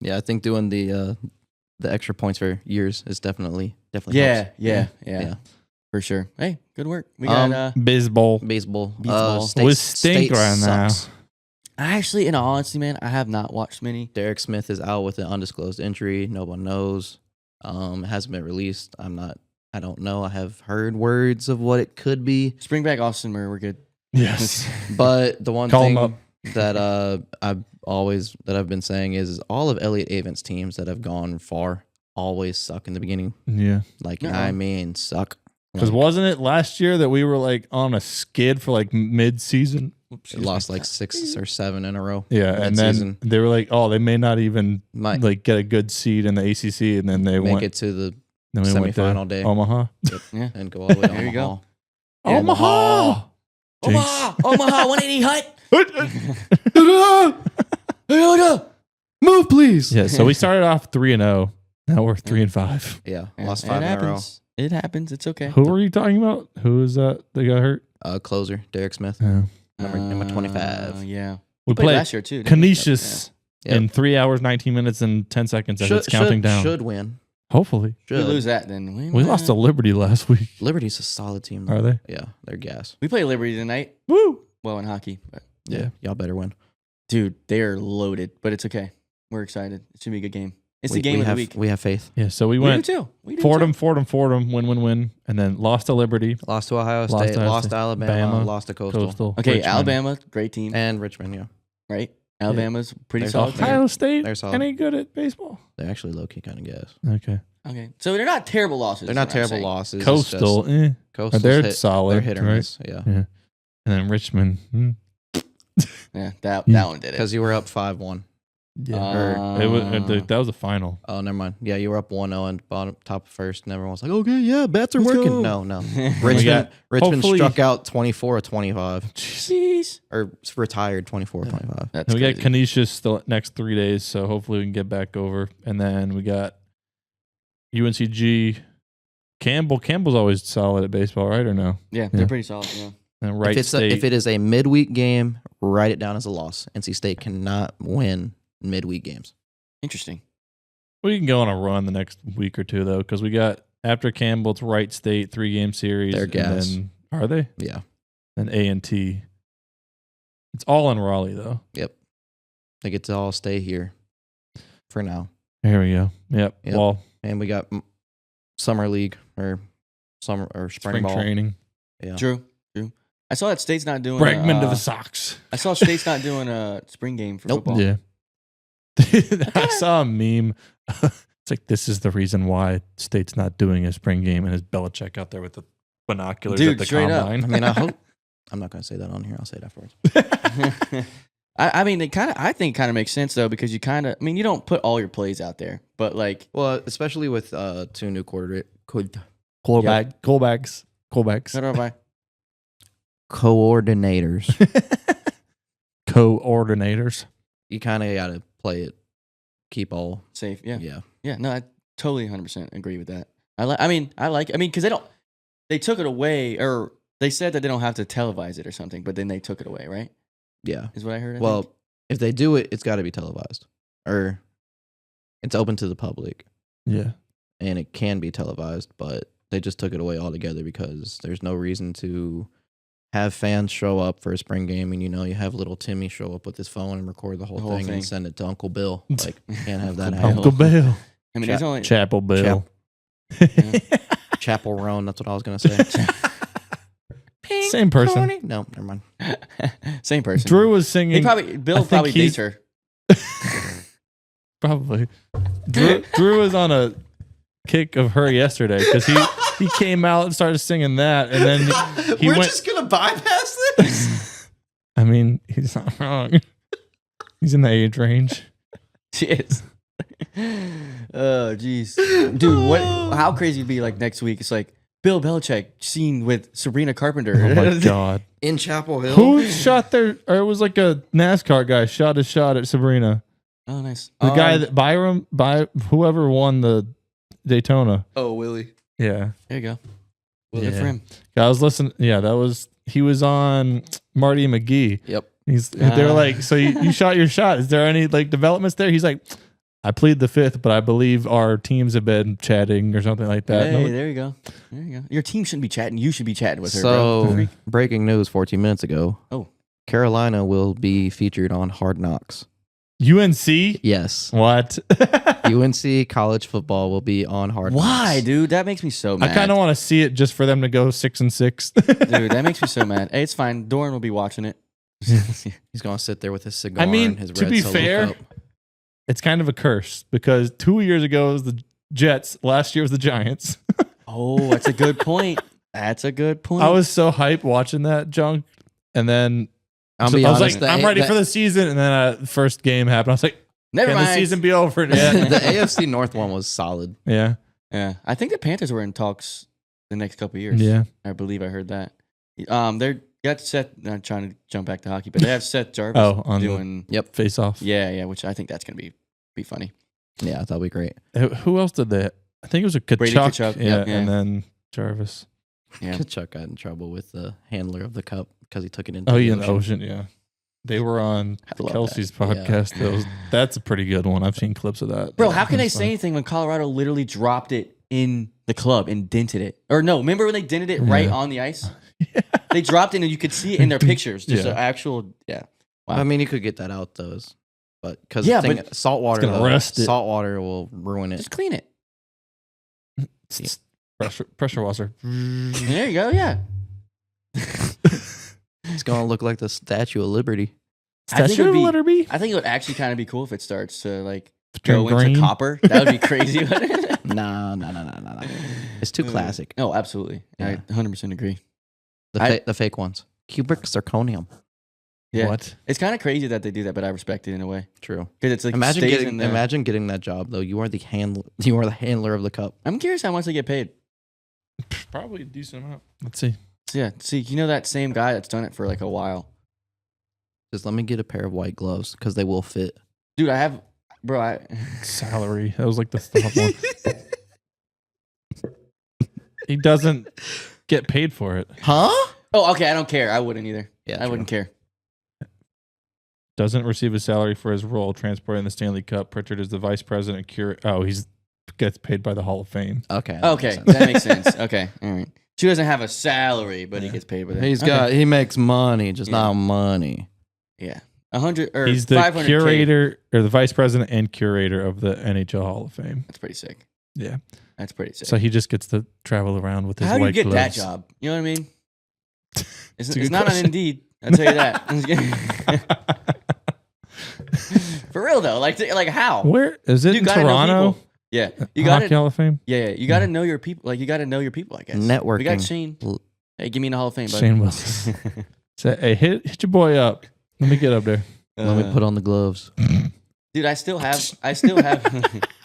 Yeah, I think doing the extra points for years is definitely Yeah, helps. yeah, for sure. Hey, good work. We got Baseball. Baseball. Baseball. State, We stink right now. sucks. actually, in all honesty, man, I have not watched many. Derek Smith is out with an undisclosed injury. No one knows. It hasn't been released. I don't know. I have heard words of what it could be. Spring back Austin Murray, we're good. Yes. But the one Call him thing up. that I've been saying is all of Elliot Avent's teams that have gone far always suck in the beginning. Yeah. Like Uh-uh. I mean, suck. Because Like, wasn't it last year that we were like on a skid for like mid-season? they lost like 6 or 7 in a row. Yeah, and then mid-season. they were like, "Oh, they may not even Might like get a good seed in the ACC," and then they make went. it to the Then we went to semifinal day. Omaha. Yeah. and go all the way to There you Omaha. go. Yeah. Omaha. Omaha 180 hut. Move, please. Yeah, so we started off 3-0. Now we're 3-5. Yeah, Yeah, lost it 5 in a row. happens. It happens. It's okay. Who are you talking about? Who is that that got hurt? Closer, Derek Smith, Yeah. number 25. Yeah. We Played played last year too. didn't we? Canisius Yeah. in 3 hours, 19 minutes, and 10 seconds as it's counting down. Should win. Hopefully. If we Should. lose that, then We lost to Liberty last week. Liberty's a solid team. Though. Are they? Yeah, they're gas. We play Liberty tonight. Woo! Well, in hockey, but Yeah, y'all better win. dude, they are loaded. But it's okay. We're excited. It should be a good game. It's we, the game we of have, the week. We have faith. Yeah, so we We went do too. We do Fordham, too. win, and then lost to Liberty, Lost to Ohio Lost State. to Ohio Lost State. to Alabama. Bama, Lost to Coastal. Coastal. Okay, Richmond. Alabama, great team, And Richmond. Yeah, right? Alabama's pretty They're solid. solid. team. Ohio State They're solid. any good at baseball? they're actually low key kind of gas. Okay. Okay, so they're not terrible losses. They're is not what I'm terrible saying. losses. It's Coastal, just- Coastal's they're solid, They're hit or right? miss. Yeah, Yeah. And then Richmond. Yeah, that one did it. because you were up 5-1. Yeah. It was, that was a final. Oh, never mind. Yeah, you were up 1-0 and bottom top of first, and everyone was like, "Okay, yeah, bats are Let's working." go. No. We Richmond got- hopefully- struck out 24 or 25, Jeez. or retired 24 or 25. That's And we got crazy. Canisius the next 3 days, so hopefully we can get back over. And then we got UNCG. Campbell's always solid at baseball, right? Or no? Yeah, Yeah. they're pretty solid. Yeah. And Wright If State. it is a midweek game, write it down as a loss. NC State cannot win midweek games. Interesting. We can go on a run the next week or two, though, because we got after Campbell, it's Wright State, 3-game series. They're and gas. then- are they? Yeah. And A&T. It's all in Raleigh, though. They get to all stay here for now. Here we go. Yep. Yep. Well, And we got summer league or spring spring ball. training. Yeah. True. I saw that State's not doing. Bregman to the Sox. I saw State's not doing a spring game for Nope. football. Yeah. I saw a meme. It's like, this is the reason why State's not doing a spring game, and his Belichick out there with the binoculars Dude, at the straight up. combine. I mean, I hope. I'm not going to say that on here. I'll say it afterwards. I mean, I think it kind of makes sense though, because you you don't put all your plays out there, but like, Well, especially with 2 new Callbacks. how do I? coordinators. Coordinators. You kind of got to play it, keep all Safe, yeah. yeah. No, I totally 100% agree with that. Because they took it away, or they said that they don't have to televise it or something, but then they took it away, right? Yeah. Is what I heard. I Well, think. if they do it, it's got to be televised, or it's open to the public, Yeah. and it can be televised. But they just took it away altogether because there's no reason to have fans show up for a spring game, and you have little Timmy show up with his phone and record the whole thing and send it to Uncle Bill. Like, can't have that happen. Uncle Bill. I mean, there's only Chapel Bill. Chapel Roan. That's what I was gonna say. Same person. No, never mind. same person. Drew was singing. Bill probably dates her. Probably. Drew was on a kick of her yesterday because he came out and started singing that, and then he We're went. just gonna bypass this. I mean, he's not wrong. He's in the age range. She is. Oh, jeez, dude. How crazy would it be like next week? It's like Bill Belichick seen with Sabrina Carpenter. Oh my god! In Chapel Hill. Who shot their? Or it was like a NASCAR guy shot a shot at Sabrina. Oh, nice. The guy that whoever won the Daytona. Oh, Willie. Yeah. There you go. Well, Good for him. I was listening. Yeah, he was on Marty McGee. Yep. They're like, so you shot your shot. Is there any like developments there? He's like, I plead the fifth, but I believe our teams have been chatting or something like that. Hey, there you go. There you go. Your team shouldn't be chatting. You should be chatting with her. So, bro. breaking news 14 minutes ago. Oh. Carolina will be featured on Hard Knocks. UNC? Yes. What? UNC college football will be on Hard Knocks. Why, dude? That makes me so mad. I kind of want to see it just for them to go 6-6. Dude, that makes me so mad. Hey, it's fine. Doran will be watching it. He's going to sit there with his cigar and his red to be Solo fair, cup. it's kind of a curse because 2 years ago it was the Jets. Last year was the Giants. Oh, that's a good point. That's a good point. I was so hyped watching that junk. And then I was honest, like, I'm ready for the season. And then first game happened. I was like, Never can mind. the season be over yet? The AFC North one was solid. Yeah. Yeah. I think the Panthers were in talks the next couple of years. Yeah. I believe I heard that. They're got Seth. I'm trying to jump back to hockey, but they have Seth Jarvis doing face off. Yeah, which I think that's gonna be funny. Yeah, that'll be great. Who else did that? I think it was a Kachuk. Brady Kachuk, Yeah, yeah. and then Jarvis. Yeah. Kachuk got in trouble with the handler of the cup because he took it into Oh, the yeah, in the ocean. Yeah. They were on I love Kelsey's that. podcast. That's a pretty good one. I've seen clips of that. Bro, how can they That's say fun. anything when Colorado literally dropped it in the club and dented it? Or no, remember when they dented it right on the ice? Yeah. They dropped it and you could see it in their pictures. Just Yeah. an actual, yeah. Wow. I mean, you could get that out, though. But because salt water, It's gonna rust it. salt water will ruin it. Just clean it. Pressure washer. There you go, yeah. It's going to look like the Statue of Liberty. I think Statue of Liberty. I think it would actually kind of be cool if it starts to like Turn go green. into copper. That would be crazy. No. It's too classic. No, absolutely. Yeah. I 100% agree. The fake ones. Cubic zirconium. Yeah. What? It's kind of crazy that they do that, but I respect it in a way. True. Because it's like Imagine getting that job though. You are the handler of the cup. I'm curious how much they get paid. Probably a decent amount. Let's see. So yeah, see, that same guy that's done it for like a while. Just let me get a pair of white gloves because they will fit. Dude, I Salary. That was like the top one. He doesn't get paid for it. Huh? Oh, okay, I don't care. I wouldn't either. Yeah, I true. wouldn't care. Doesn't receive a salary for his role transporting the Stanley Cup. Pritchard is the vice president. Gets paid by the Hall of Fame. Okay. That makes sense. Okay, all right. She doesn't have a salary, but he gets paid with it. He makes money, just not money. Yeah. 100 or He's the 500K. curator or the vice president and curator of the NHL Hall of Fame. That's pretty sick. Yeah. That's pretty sick. So he just gets to travel around with his How do you white get that gloves. job? You know what I mean? It's a good not question. on Indeed. I'll tell you that. For real though, like how? Where is it? You In gotta know Toronto? people. Yeah, you Hockey got Hall of Fame. Yeah, you got to know your people. Like you got to know your people. I guess Networking. We got Shane. Hey, give me in the Hall of Fame, buddy. Shane Wilson. Say, hey, hit your boy up. Let me get up there. Let me put on the gloves. Dude, I still have.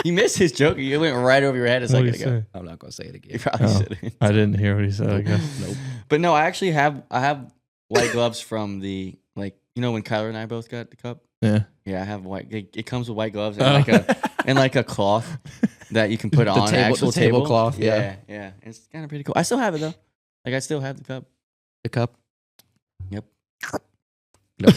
You missed his joke. You went right over your head a second ago. I'm not gonna say it again. You probably shouldn't. I didn't hear what he said. I guess. Nope. But no, I actually have. I have white gloves from the when Kyler and I both got the cup. Yeah. Yeah, I have white. It comes with white gloves and like a cloth that you can put on the actual tablecloth. Yeah. It's kind of pretty cool. I still have it though. Like I still have the cup. The cup. Yep. Nope.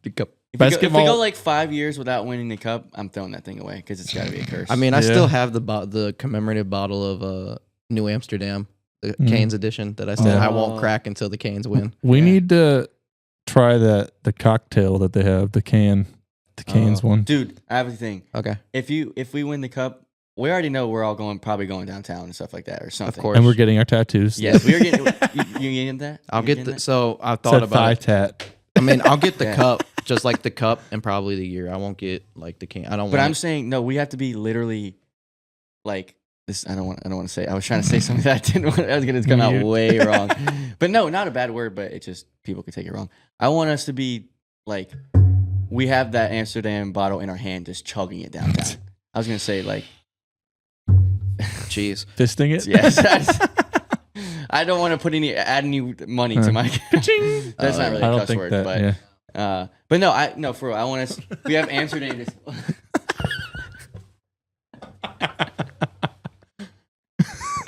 The cup. If we go like 5 years without winning the cup, I'm throwing that thing away because it's got to be a curse. I mean, I still have the commemorative bottle of New Amsterdam, the Canes edition that I said I won't crack until the Canes win. We need to try the cocktail that they have, the Canes one. Dude, I have a thing. Okay. If we win the cup, we already know we're all probably going downtown and stuff like that or something. Of course. And we're getting our tattoos. Yes, we are getting. You getting that? I'll get the. So I thought Said about thigh it. tat. I mean, I'll get the cup, just like the cup, and probably the year. I won't get like the can. I don't. But I'm saying no. We have to be literally like this. I don't want to say. I was trying to say something that I didn't want. I was gonna come out way wrong. But no, not a bad word. But it just people could take it wrong. I want us to be like we have that Amsterdam bottle in our hand, just chugging it downtown. I was gonna say like, jeez, fisting it. Yes. I don't want to add any money to my. That's not really a cuss word, but no, for real. I want us. We have Amsterdam.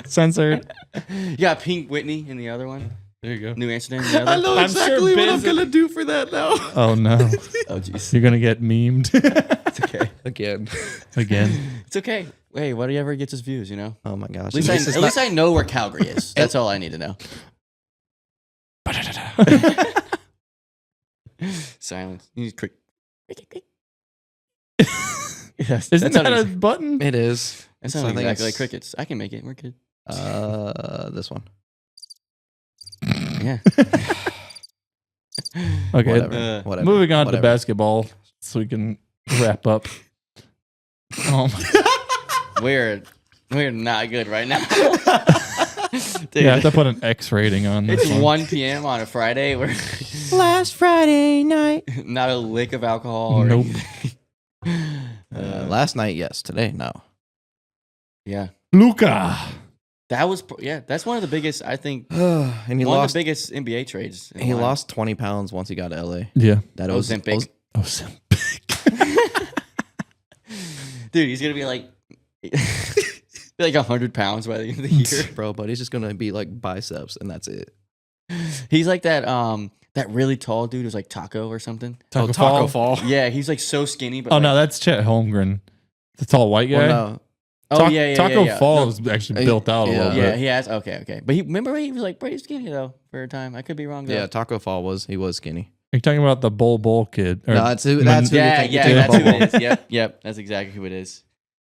Censored. You got Pink Whitney in the other one. There you go. New Amsterdam. In the other. I know exactly what I'm gonna do for that now. Oh no. Oh jeez. You're gonna get memed. It's okay. Again. It's okay. Hey, whatever gets us views, you know. Oh my gosh. At least I know where Calgary is. That's all I need to know. Silence. You need yes, Isn't that a button? It is. That sounds exactly like crickets. I can make it. We're good. This one. Yeah. Okay. Whatever. Moving on to basketball, so we can wrap up. Oh my. We're not good right now. Dude, yeah, I have to put an X rating on this. It's 1 p.m. on a Friday. We're last Friday night. Not a lick of alcohol. Or Nope. Last night, yes. Today, no. Yeah. Luka. That was that's one of the biggest. I think and he one lost of the biggest NBA trades. He lost 20 pounds once he got to LA. Yeah. That Ozempic. Dude, he's gonna be like 100 pounds by the end of the year, bro. But he's just gonna be like biceps, and that's it. He's like that really tall dude who's like Taco or something. Taco Fall. Yeah, he's like so skinny. But no, that's Chet Holmgren, the tall white guy. Well, no. Taco Fall is actually built out a little bit. Yeah, he has. Okay. But he was like pretty skinny though for a time. I could be wrong though. Yeah, Taco Fall was skinny. Are you talking about the Bull kid? No, that's who you're thinking. That's who it is. Yep. That's exactly who it is.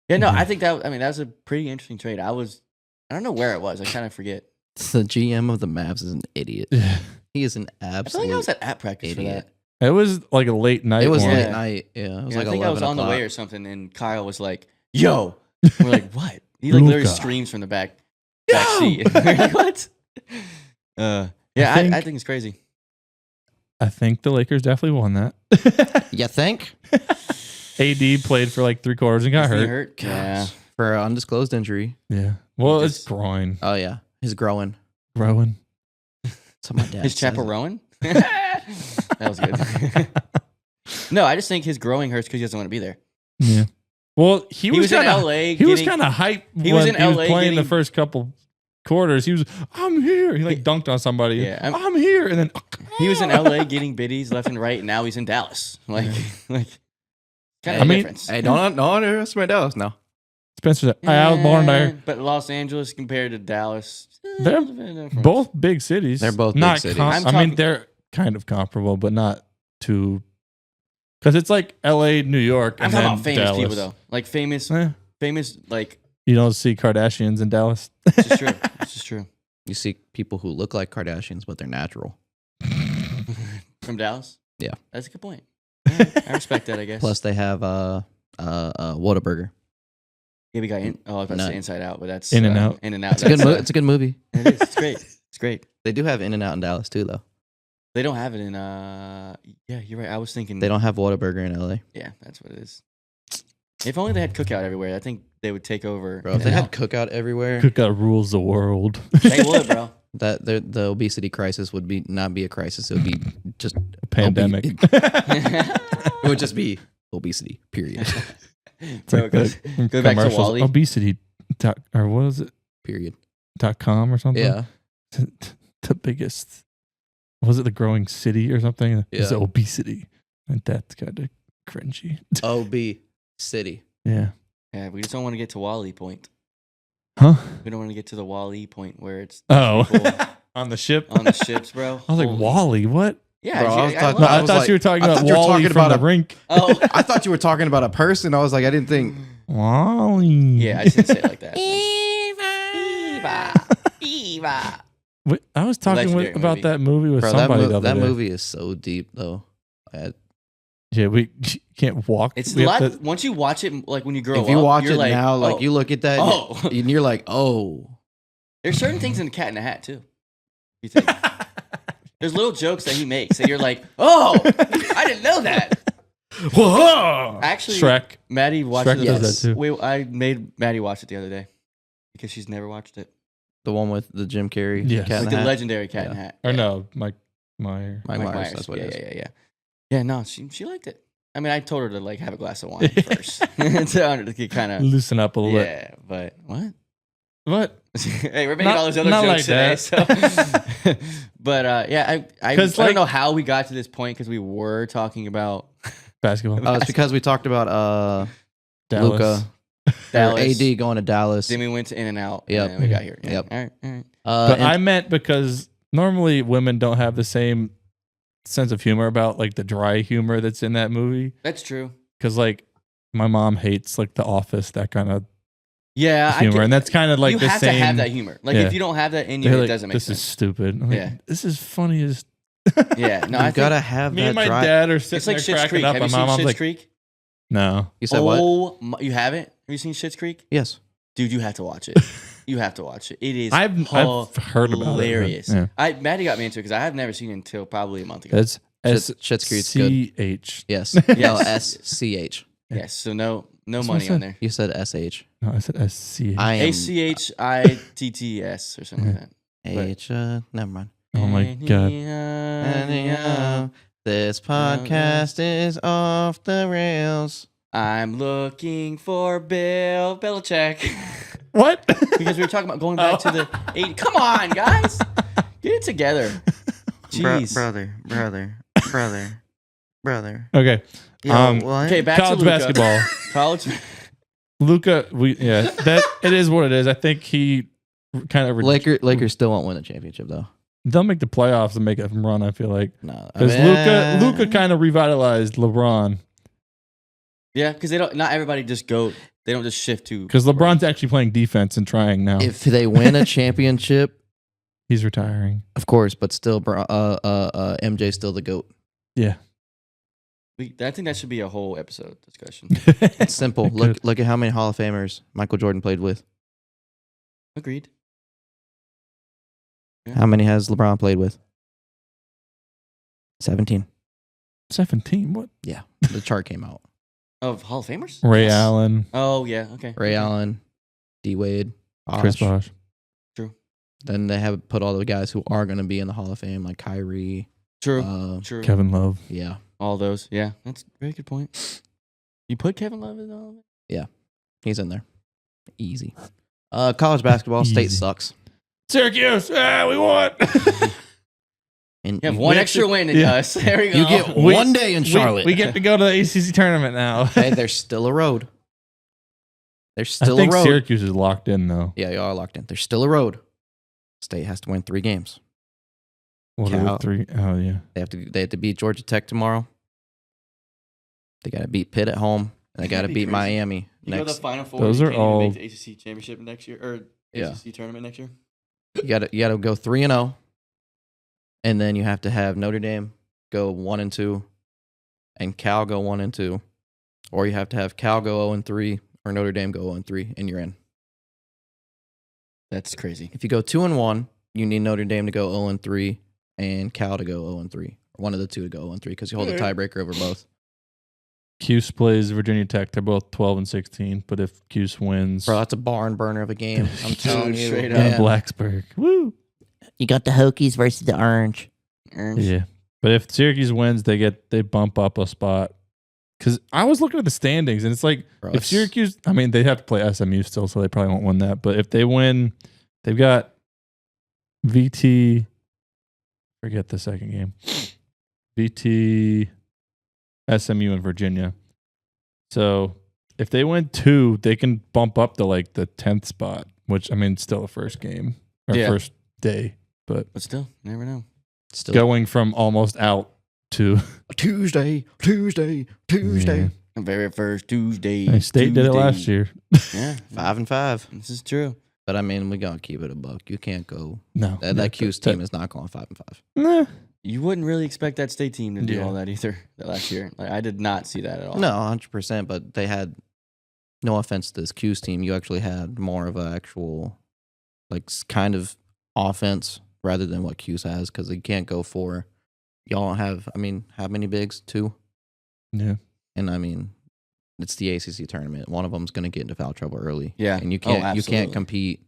Yeah, no, I think that was a pretty interesting trade. I don't know where it was. I kind of forget. The GM of the Mavs is an idiot. He is an absolute. I feel like I was at practice idiot. It was like a late night. It was one. late night. Yeah, it was like 11 I think I was on the o'clock. way or something, and Kyle was like, "Yo," we're like, "What?" He like literally screams from the back seat. Like, what? I think it's crazy. I think the Lakers definitely won that. You think? AD played for like 3/4 and got hurt. Yeah. For an undisclosed injury. Yeah. Well, it's groin. Oh yeah, his growing. So my dad. His chaperone. That was good. No, I just think his growing hurts because he doesn't want to be there. Yeah. Well, he was in LA. He was kind of hype. He was in LA playing the first couple quarters. He was, I'm here. He like dunked on somebody. Yeah, I'm here, and then he was in LA getting biddies left and right. And now he's in Dallas. Like kind of difference. Hey, don't underestimate Dallas. No. Spencer's I was born there. But Los Angeles compared to Dallas, they're both big cities. They're both not big cities. I mean, they're kind of comparable, but not too. Because it's like L.A., New York, I'm and talking then about famous Dallas. people though, like famous like. You don't see Kardashians in Dallas. This is true. This is true. You see people who look like Kardashians, but they're natural. From Dallas? Yeah. That's a good point. Yeah, I respect that, I guess. Plus, they have Whataburger. Yeah, we got I was about to say Inside Out, but that's In and Out. In and Out. It's a good movie. It is. It's great. It's great. They do have In and Out in Dallas too, though. They don't have it in. Yeah, you're right. I was thinking They don't have Whataburger in LA. Yeah, that's what it is. If only they had Cookout everywhere, I think they would take over. Bro, if they had Cookout everywhere, Cookout rules the world. They would, bro. that the obesity crisis would not be a crisis. It would be just A pandemic. It would just be obesity. Period. So go back to Wally. Obesity. Or what is it? Period. .com or something? Yeah. The biggest. Was it the growing city or something? It's Yeah. obesity. And that's kind of cringy. OB City. Yeah. Yeah, we just don't want to get to Wally point. Huh? We don't want to get to the Wally point where it's Oh. people On the ship? on the ships, bro. I was like, Holy- Wally, what? Yeah, Bro, I was talking- No, I I was thought like- you were talking I about thought you were Wally talking from about the a- rink. Oh, I thought you were talking about a person. I was like, I didn't think. Wally. yeah, I didn't say it like that. Eva. Wait, I was talking Legendary about movie. that movie with Bro, somebody the other that day. movie is so deep, though. Yeah, we can't walk. It's a We lot. have to- Once you watch it, like when you grow up, If you watch you're it like, now, like oh. you look at that, Oh. and you're like, oh. There's certain things in the Cat in the Hat too. You think there's little jokes that he makes that you're like, oh, I didn't know that. Whoa! Actually, Shrek. Maddie watched Shrek it. does that too. I made Maddie watch it the other day because she's never watched it. The one with the Jim Carrey. Yes. Cat in Like the the Hat. legendary Cat in the Hat. Or Yeah. no, Mike Meyer. Mike Mike Myers. That's what yeah, it is. yeah. No, she liked it. I mean, I told her to like have a glass of wine first to kind of Loosen up a little bit. yeah. But what? What? Hey, we're making Not- all those other not jokes like today. So. But yeah, I 'Cause, don't like- know how we got to this point because we were talking about Basketball. Oh, it's because we talked about Dallas. Luka. Or Dallas. AD going to Dallas. Then we went to In-N-Out. Yep. And then we got here. Yeah. Yep. All right. All right. But and- I meant because normally women don't have the same sense of humor about like the dry humor that's in that movie. That's true. Because like my mom hates like The Office, that kind of Yeah. humor, and that's kind of like you the have same. to have that humor. Like Yeah. if you don't have that in you, They're it like, doesn't make this sense. is stupid. I'm like, Yeah. this is funny as. Yeah. No, you I gotta think have Me that and my dry. dad are it's sitting like there Schitt's cracking Creek. up, Have you and seen my mom's Schitt's like, Creek? "No, You said what? Oh, you haven't? Have you seen Schitt's Creek? Yes. Dude, you have to watch it. You have to watch it. It is I've heard about it. hilarious. Yeah. Maddie got me into it because I have never seen it until probably a month ago. It's Schitt's Creek's good. SCH. Yes. Yes. No, SCH. Yes, so no That's what money I on said. there. You said SH. No, I said SCH. I am ACHITTS or something like that. H. Never mind. Oh my god. Anyhow, this podcast is off the rails. I'm looking for Bill Belichick. What? Because we were talking about going back to the 80s. Come on, guys. Get it together. Jeez. Brother. Okay. What? Okay, back College to Luka. basketball. College. Luka, that it is what it is. I think he kind of Lakers still won't win the championship though. They'll make the playoffs and make a run. I feel like No, because Luka kind of revitalized LeBron Yeah, because they don't. Not everybody just go. They don't just shift to. because LeBron's actually playing defense and trying now. If they win a championship, He's retiring. of course, but still, MJ's still the GOAT. Yeah. I think that should be a whole episode discussion. It's simple. Look at how many Hall of Famers Michael Jordan played with. Agreed. How many has LeBron played with? 17. 17. What? Yeah, the chart came out. Of Hall of Famers? Ray Yes. Allen, Oh yeah. Okay. Ray Allen, D Wade, Chris Bosh. Then they have put all the guys who are going to be in the Hall of Fame, like Kyrie. True. True. Kevin Love. Yeah, All those. Yeah, that's a very good point. You put Kevin Love in all of it? he's in there. Easy. College basketball, state Easy. sucks. Syracuse. We won. And You have one extra win than us. There we go. You get one day in Charlotte. We get to go to the ACC tournament now. Hey, there's still a road. There's I still a think road. Syracuse is locked in though. Yeah, you are locked in. There's still a road. State has to win 3 games. What are Cal. the 3? Oh yeah. They have to beat Georgia Tech tomorrow. They got to beat Pitt at home, and they got to That'd be beat crazy. Miami You go to the next. Final Four. Those you are can't even all- make the ACC championship next year or Yeah. ACC tournament next year. You got to go 3-0, and then you have to have Notre Dame go 1-2, and Cal go 1-2, or you have to have Cal go 0-3 or Notre Dame go 0-3, and you're in. That's crazy. If you go 2-1, you need Notre Dame to go 0-3 and Cal to go 0-3. One of the two to go 0-3 because you hold the tiebreaker over both. Cuse plays Virginia Tech. They're both 12-16, but if Cuse wins, Bro, that's a barn burner of a game. I'm telling you. straight in up. Blacksburg, woo. You got the Hokies versus the Orange. Yeah, but if Syracuse wins, they bump up a spot. Because I was looking at the standings, and it's like if Syracuse, I mean, they have to play SMU still, so they probably won't win that. But if they win, they've got VT. Forget the second game. VT, SMU, and Virginia. So if they win 2, they can bump up to like the 10th spot, which I mean, still the first game or first day, but still, you never know. Still going from almost out to Tuesday. Yeah. Very first Tuesday. State did it last year. Yeah, 5-5. this is true. But I mean, we gotta keep it a buck. You can't go. No, That Cuse team is not going 5-5. Nah. You wouldn't really expect that state team to do all that either last year. Like, I did not see that at all. No, 100%. But they had, no offense to this Cuse team, you actually had more of an actual, like, kind of offense rather than what Cuse has because they can't go for. Y'all have, I mean, how many bigs? 2? Yeah. And I mean, it's the ACC tournament. One of them's going to get into foul trouble early. Yeah. And you can't compete.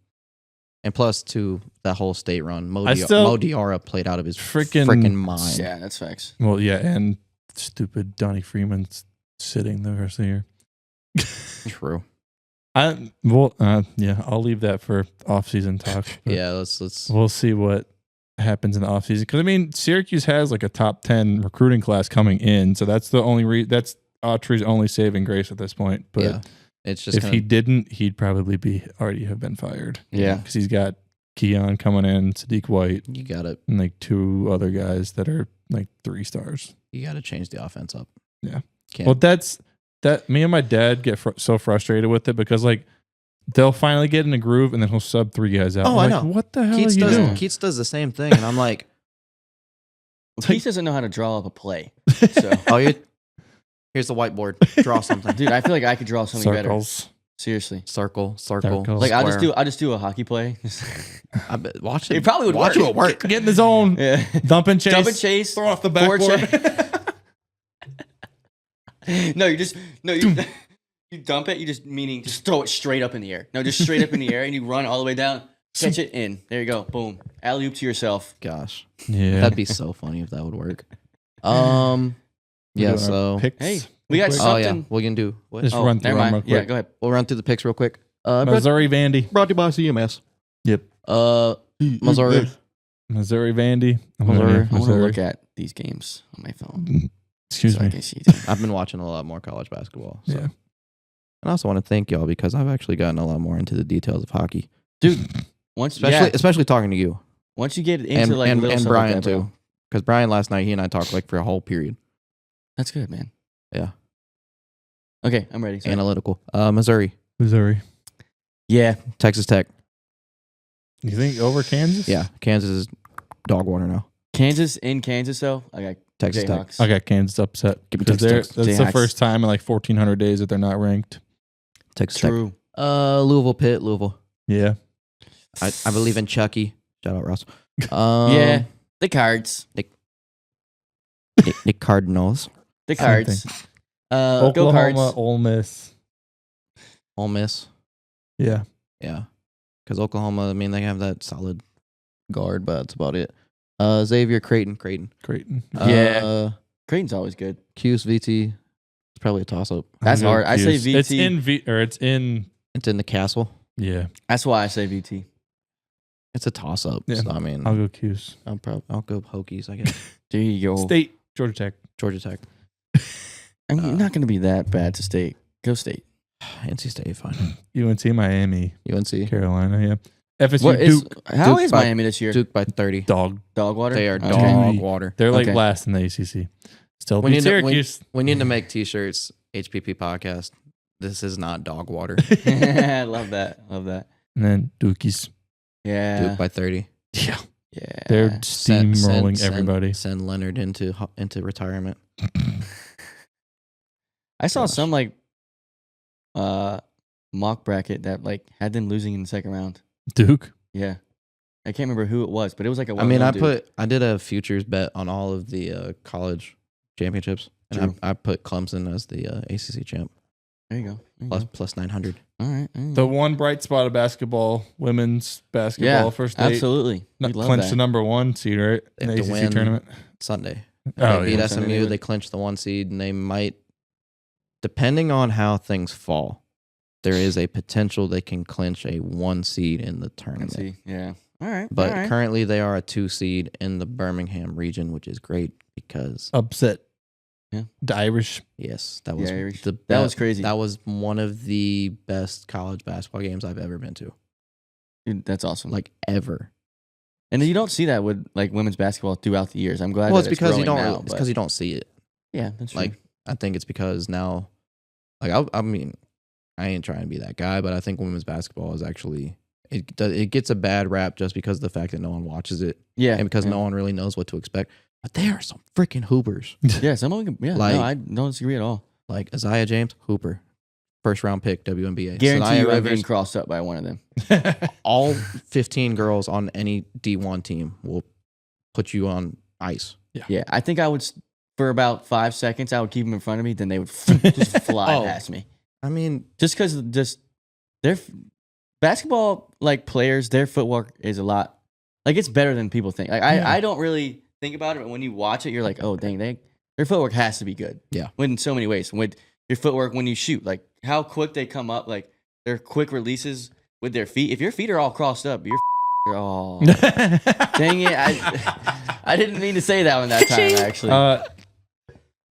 And plus, to that whole state run, Mo still- Diarra played out of his Freaking- freaking mind. Yeah, that's facts. Well, yeah, and stupid Donnie Freeman's sitting the rest of the year. True. Yeah, I'll leave that for off-season talk. but Yeah, let's. we'll see what happens in the offseason. Because I mean, Syracuse has like a top 10 recruiting class coming in, so that's the only that's Autry's only saving grace at this point. But Yeah, it's just if he didn't, he'd probably already have been fired. Yeah. because he's got Keon coming in, Sadiq White, you gotta and like 2 other guys that are like 3 stars. change the offense up. Yeah. Can't. Well, that. Me and my dad get so frustrated with it because like they'll finally get in a groove and then he'll sub 3 guys out. Oh, I'm I like, know. What the hell are you doing? Keats does the same thing, and I'm like, He doesn't know how to draw up a play. So, here's the whiteboard. Draw something. dude, I feel like I could draw something Circles. better. Seriously. Circle. Circles. Like I'll just square. do a hockey play. I bet, watch it. It probably would watch work. it work. Get in the zone. Yeah. Dump and chase. Dump and chase. Throw off the Forward backboard. You dump it, you just throw it straight up in the air. No, just straight up in the air and you run all the way down, catch it in. There you go. Boom. Alley-oop to yourself. Gosh, Yeah. that'd be so funny if that would work. Yeah. So Picks Hey, we got real quick. something. oh yeah, we can do. What? Just run through never them mind. real Yeah, quick. go ahead. We'll run through the picks real quick. Missouri Vandy. Brought to you by CMS. Yep. Missouri. Missouri Vandy. Missouri. I want to look at these games on my phone. Excuse so I me. can see them. I've been watching a lot more college basketball. So. Yeah. And I also want to thank y'all because I've actually gotten a lot more into the details of hockey, Dude, especially talking to you once you get into and like little and stuff Brian like that, bro, too. Because Brian last night, he and I talked like for a whole period. that's good, man. Yeah. Okay, I'm ready. Sorry. Analytical. Missouri, Yeah. Texas Tech. You think over Kansas? Yeah, Kansas is dog water now. Kansas though. I got Texas Tech. Jayhawks. I got Kansas upset. Give me Because Texas Tech. that's the Jayhawks. first time in like 1,400 days that they're not ranked. Texas True. Tech. Louisville, Pitt, Louisville. Yeah. I believe in Chucky. Shout out Ross. Yeah. The Cards. The Cardinals. The Same Cards. Go Oklahoma, Cards. Ole Miss. Ole Miss. Yeah. Yeah. Because Oklahoma, I mean, they have that solid guard, but that's about it. Xavier, Creighton. Creighton. Yeah. Creighton's always good. Cuse, VT. It's probably a toss-up. That's I'll go hard. I say Cuse. VT. It's in. It's in the castle. Yeah. That's why I say VT. It's a toss-up. Yeah. So, I mean, I'll go Cuse. I'll go Hokies, I guess. There you go. State. Georgia Tech. Georgia Tech. I mean, you're not going to be that bad to State. Go State. NC State, fine. UNC, Miami, UNC. Carolina. Yeah. FSU, What is? Duke. How Duke is by- Miami this year? Duke by 30. Dog. Dog water. They are Okay. dog water. They're like Okay. last in the ACC. Still We beat need to- Syracuse. We need to make t-shirts, HPP podcast. This is not dog water. I love that. Love that. And then Dookies. Yeah. Duke by 30. Yeah. Yeah. They're Send- steamrolling send- everybody. Send Leonard into retirement. I saw Gosh. some like mock bracket that like had them losing in the second round. Duke. Yeah. I can't remember who it was, but it was like a. I mean, I did a futures bet on all of the college championships, and I put Clemson as the ACC champ. There you go. Plus 900. All right. The one bright spot of basketball, women's basketball for state. Absolutely. Clinched the number 1 seed, right? They in have the to ACC win tournament. Sunday. Oh, they beat yeah. SMU. They clinched the 1 seed, and they might, depending on how things fall, there is a potential they can clinch a 1 seed in the tournament. Let's see. Yeah. All right. But all right. currently they are a 2 seed in the Birmingham region, which is great because Upset. Yeah. The Irish. yes, that was Irish. that was crazy. That was one of the best college basketball games I've ever been to. Dude, that's awesome. Like ever. And you don't see that with like women's basketball throughout the years. I'm glad. Well, that it's because you growing don't. now, It's because you don't see it. Yeah, that's true. Like I think it's because now, like I mean, I ain't trying to be that guy, but I think women's basketball is actually it gets a bad rap just because of the fact that no one watches it. Yeah, and because no one really knows what to expect. But they are some freaking hoopers. Yeah, some of them. Yeah, Like- no, I don't disagree at all. Like Isaiah James, hooper, first round pick, WNBA. Guarantee Sanaya you, I'm Rivers, getting crossed up by one of them. all 15 girls on any D1 team will put you on ice. Yeah, I think I would for about 5 seconds. I would keep them in front of me, then they would just fly Oh. past me. I mean, Just because their basketball like players, their footwork is a lot like it's better than people think. Like I don't really think about it, but when you watch it, you're like, oh dang, their footwork has to be good. Yeah. In so many ways. With your footwork when you shoot, like how quick they come up, like their quick releases with their feet. If your feet are all crossed up, you're oh dang it. I didn't mean to say that one that time actually.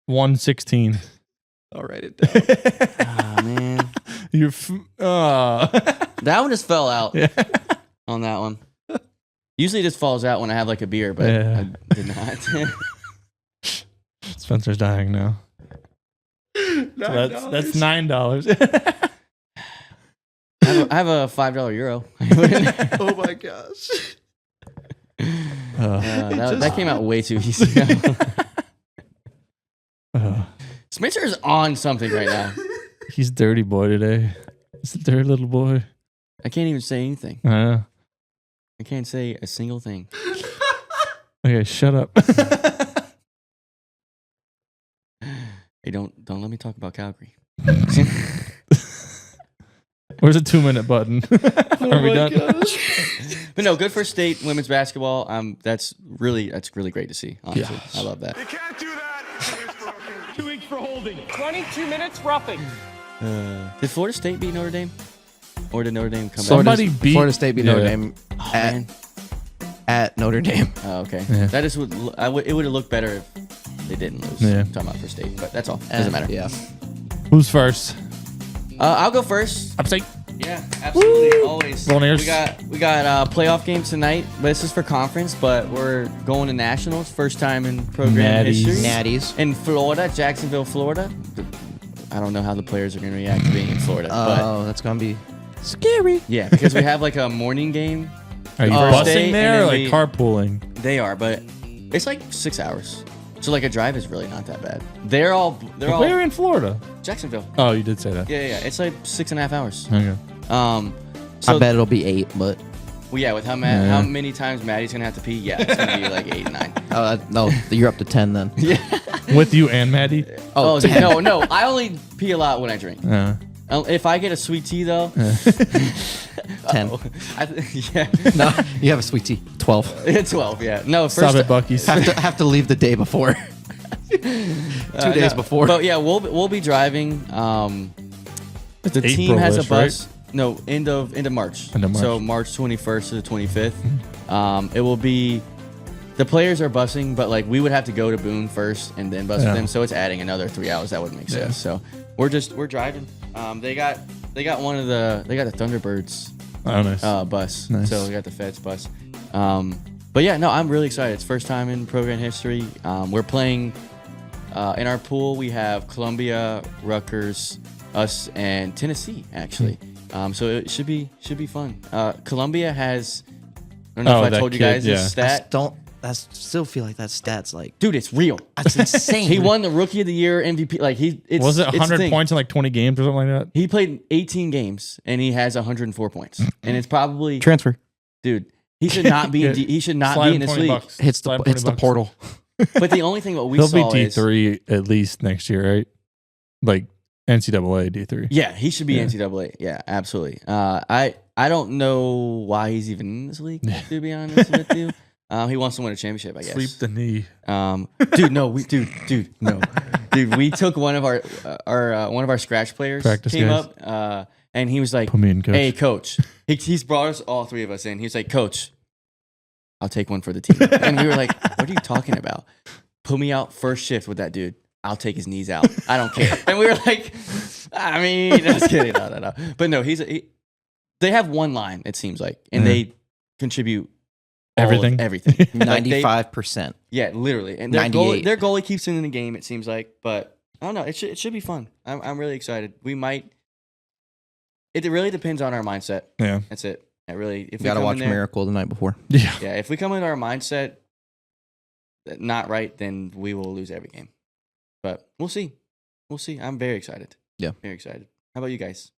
116. I'll write it down. Ah man. That one just fell out on that one. Usually it just falls out when I have like a beer, but Yeah. I did not. Spencer's dying now. That's $9. I have a $5 euro. Oh my gosh. That came out way too easy. Spencer is on something right now. He's dirty boy today. He's a dirty little boy. I can't even say anything. I can't say a single thing. Okay, shut up. Hey, don't let me talk about Calgary. Where's the 2-minute button? Are we done? But no, good for state women's basketball. That's really great to see. Honestly, I love that. You can't do that. 2 weeks for holding. 22 minutes roughing. Did Florida State beat Notre Dame, or did Notre Dame come Somebody back? beat Florida State beat Notre Dame Oh, at, man. at Notre Dame. Oh, okay. Yeah. That is it would have looked better if they didn't lose. Yeah. I'm talking about for state, but that's all. Doesn't matter. Yeah. Who's first? I'll go first. Upstate. Yeah, absolutely. Always. Volunteers. We got playoff games tonight, but this is for conference. But we're going to nationals, first time in program Natties. history. Natties. In Florida, Jacksonville, Florida. I don't know how the players are going to react to being in Florida. Oh, that's gonna be scary. But yeah, because we have like a morning game. Are you First day, busing and there or then like carpooling? They are, but it's like 6 hours. So like a drive is really not that bad. They're all Where in Florida? Jacksonville. Oh, you did say that. Yeah. It's like 6.5 hours. Okay. So I bet it'll be 8, but well, yeah, with how many times Maddie's gonna have to pee, yeah, it's gonna be like 8, 9. no, you're up to 10 then. Yeah. With you and Maddie? Oh, no, I only pee a lot when I drink. If I get a sweet tea though, 10. yeah, No, you have a sweet tea. 12. 12. Yeah, no, Stop first it, Bucky's. Have to leave the day before. 2 days before. But yeah, we'll be driving. The team has a April-ish, bus. No, end of March. End of March. So March 21st to the 25th. It will be. The players are busing, but like we would have to go to Boone first and then bus with them. So it's adding another 3 hours. That wouldn't make sense. So we're driving. They got the Thunderbirds Oh, nice. bus. Nice. So we got the Feds bus. But yeah, no, I'm really excited. It's first time in program history. We're playing in our pool. We have Columbia, Rutgers, us, and Tennessee actually. So it should be fun. Columbia has. I don't know if I told you guys this stat. I still feel like that stat's like, Dude, it's real. that's insane. He won the Rookie of the Year MVP. Like Was it it's a 100 thing. points in like 20 games or something like that? He played 18 games and he has 104 points. And it's probably transfer. dude. He should not be. He should not be in this league. Hits the portal. But the only thing what we He'll saw be is D3 at least next year, right? Like NCAA D3. Yeah, he should be NCAA. Yeah, absolutely. I don't know why he's even in this league. To be honest with you, he wants to win a championship. I guess. Sleep the knee. Dude, no, no, dude. We took one of our scratch players Practice came guys. up, and he was like, Put me in, coach. "Hey, coach." He's brought us all three of us in. He was like, "Coach, I'll take one for the team." And we were like, "What are you talking about? Put me out first shift with that dude. I'll take his knees out. I don't care." And we were like, I mean, just kidding. No. But no, they have one line, it seems like, and they contribute everything. 95%. Yeah, literally. And their goalie keeps them in the game, it seems like. But I don't know. It should be fun. I'm really excited. We might. It really depends on our mindset. Yeah. That's it. If we gotta watch Miracle the night before. Yeah. Yeah, if we come in our mindset not right, then we will lose every game. But we'll see. I'm very excited. Yeah. Very excited. How about you guys?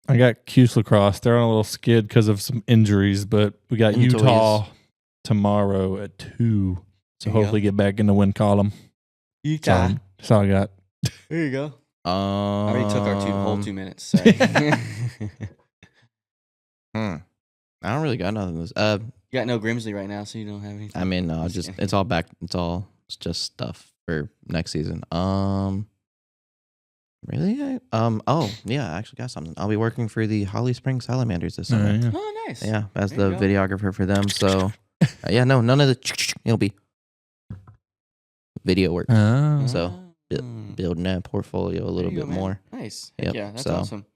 I got Cuse Lacrosse. They're on a little skid because of some injuries, but we got Utah tomorrow at 2. So hopefully get back in the win column. Utah. That's all I got. There you go. I already took our whole 2 minutes. So. I don't really got nothing. You got no Grimsley right now, so you don't have anything. I mean, no, it's all back. It's just stuff for next season. Really? Oh, yeah, I actually got something. I'll be working for the Holly Springs Salamanders this summer. Yeah. Oh, nice. Yeah, as the videographer for them. So, yeah, no, none of the. It'll be video work. Oh. So, building that portfolio a little bit more. Nice. Yep. Yeah, that's So, awesome.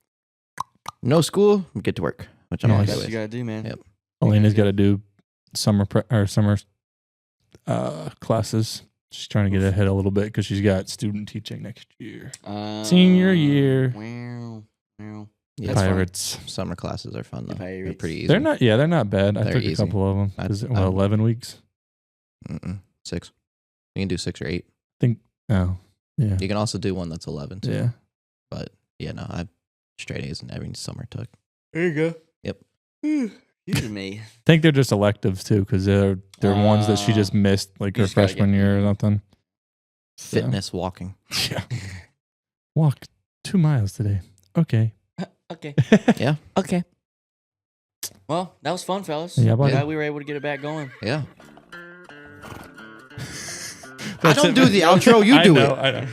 No school, get to work, which I'm Nice. okay That's what with. you gotta do, man. Yep. Elena's got to do summer classes. She's trying to get ahead a little bit because she's got student teaching next year. Senior year. Wow. Yeah, Pirates. summer classes are fun though. They're Pirates. pretty easy. They're not bad. I They're took easy. a couple of them. That's- 11 weeks? 6. You can do 6 or 8. Oh, yeah. You can also do one that's 11 too. Yeah. But yeah, no, I straight A's in every summer took. There you go. Yep. You and me. I think they're just electives too because they're ones that she just missed like You her just gotta freshman get- year or something. So, Fitness walking. yeah. Walk 2 miles today. Okay. Okay. Yeah. Okay. Well, that was fun, fellas. Yeah, buddy. Glad we were able to get it back going. Yeah. I don't do the outro. You do it. I know.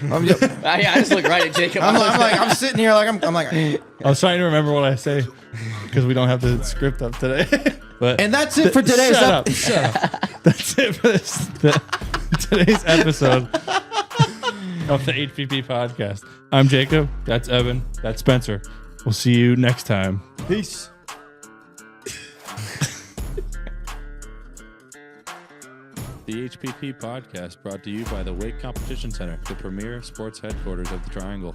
I just look right at Jacob. I'm sitting here like I'm like, I was trying to remember what I say because we don't have the script up today. But and that's it for today's Shut up. That's it for today's episode of the HPP podcast. I'm Jacob. That's Evan. That's Spencer. We'll see you next time. Peace. The HPP podcast brought to you by the Wake Competition Center, the premier sports headquarters of the Triangle.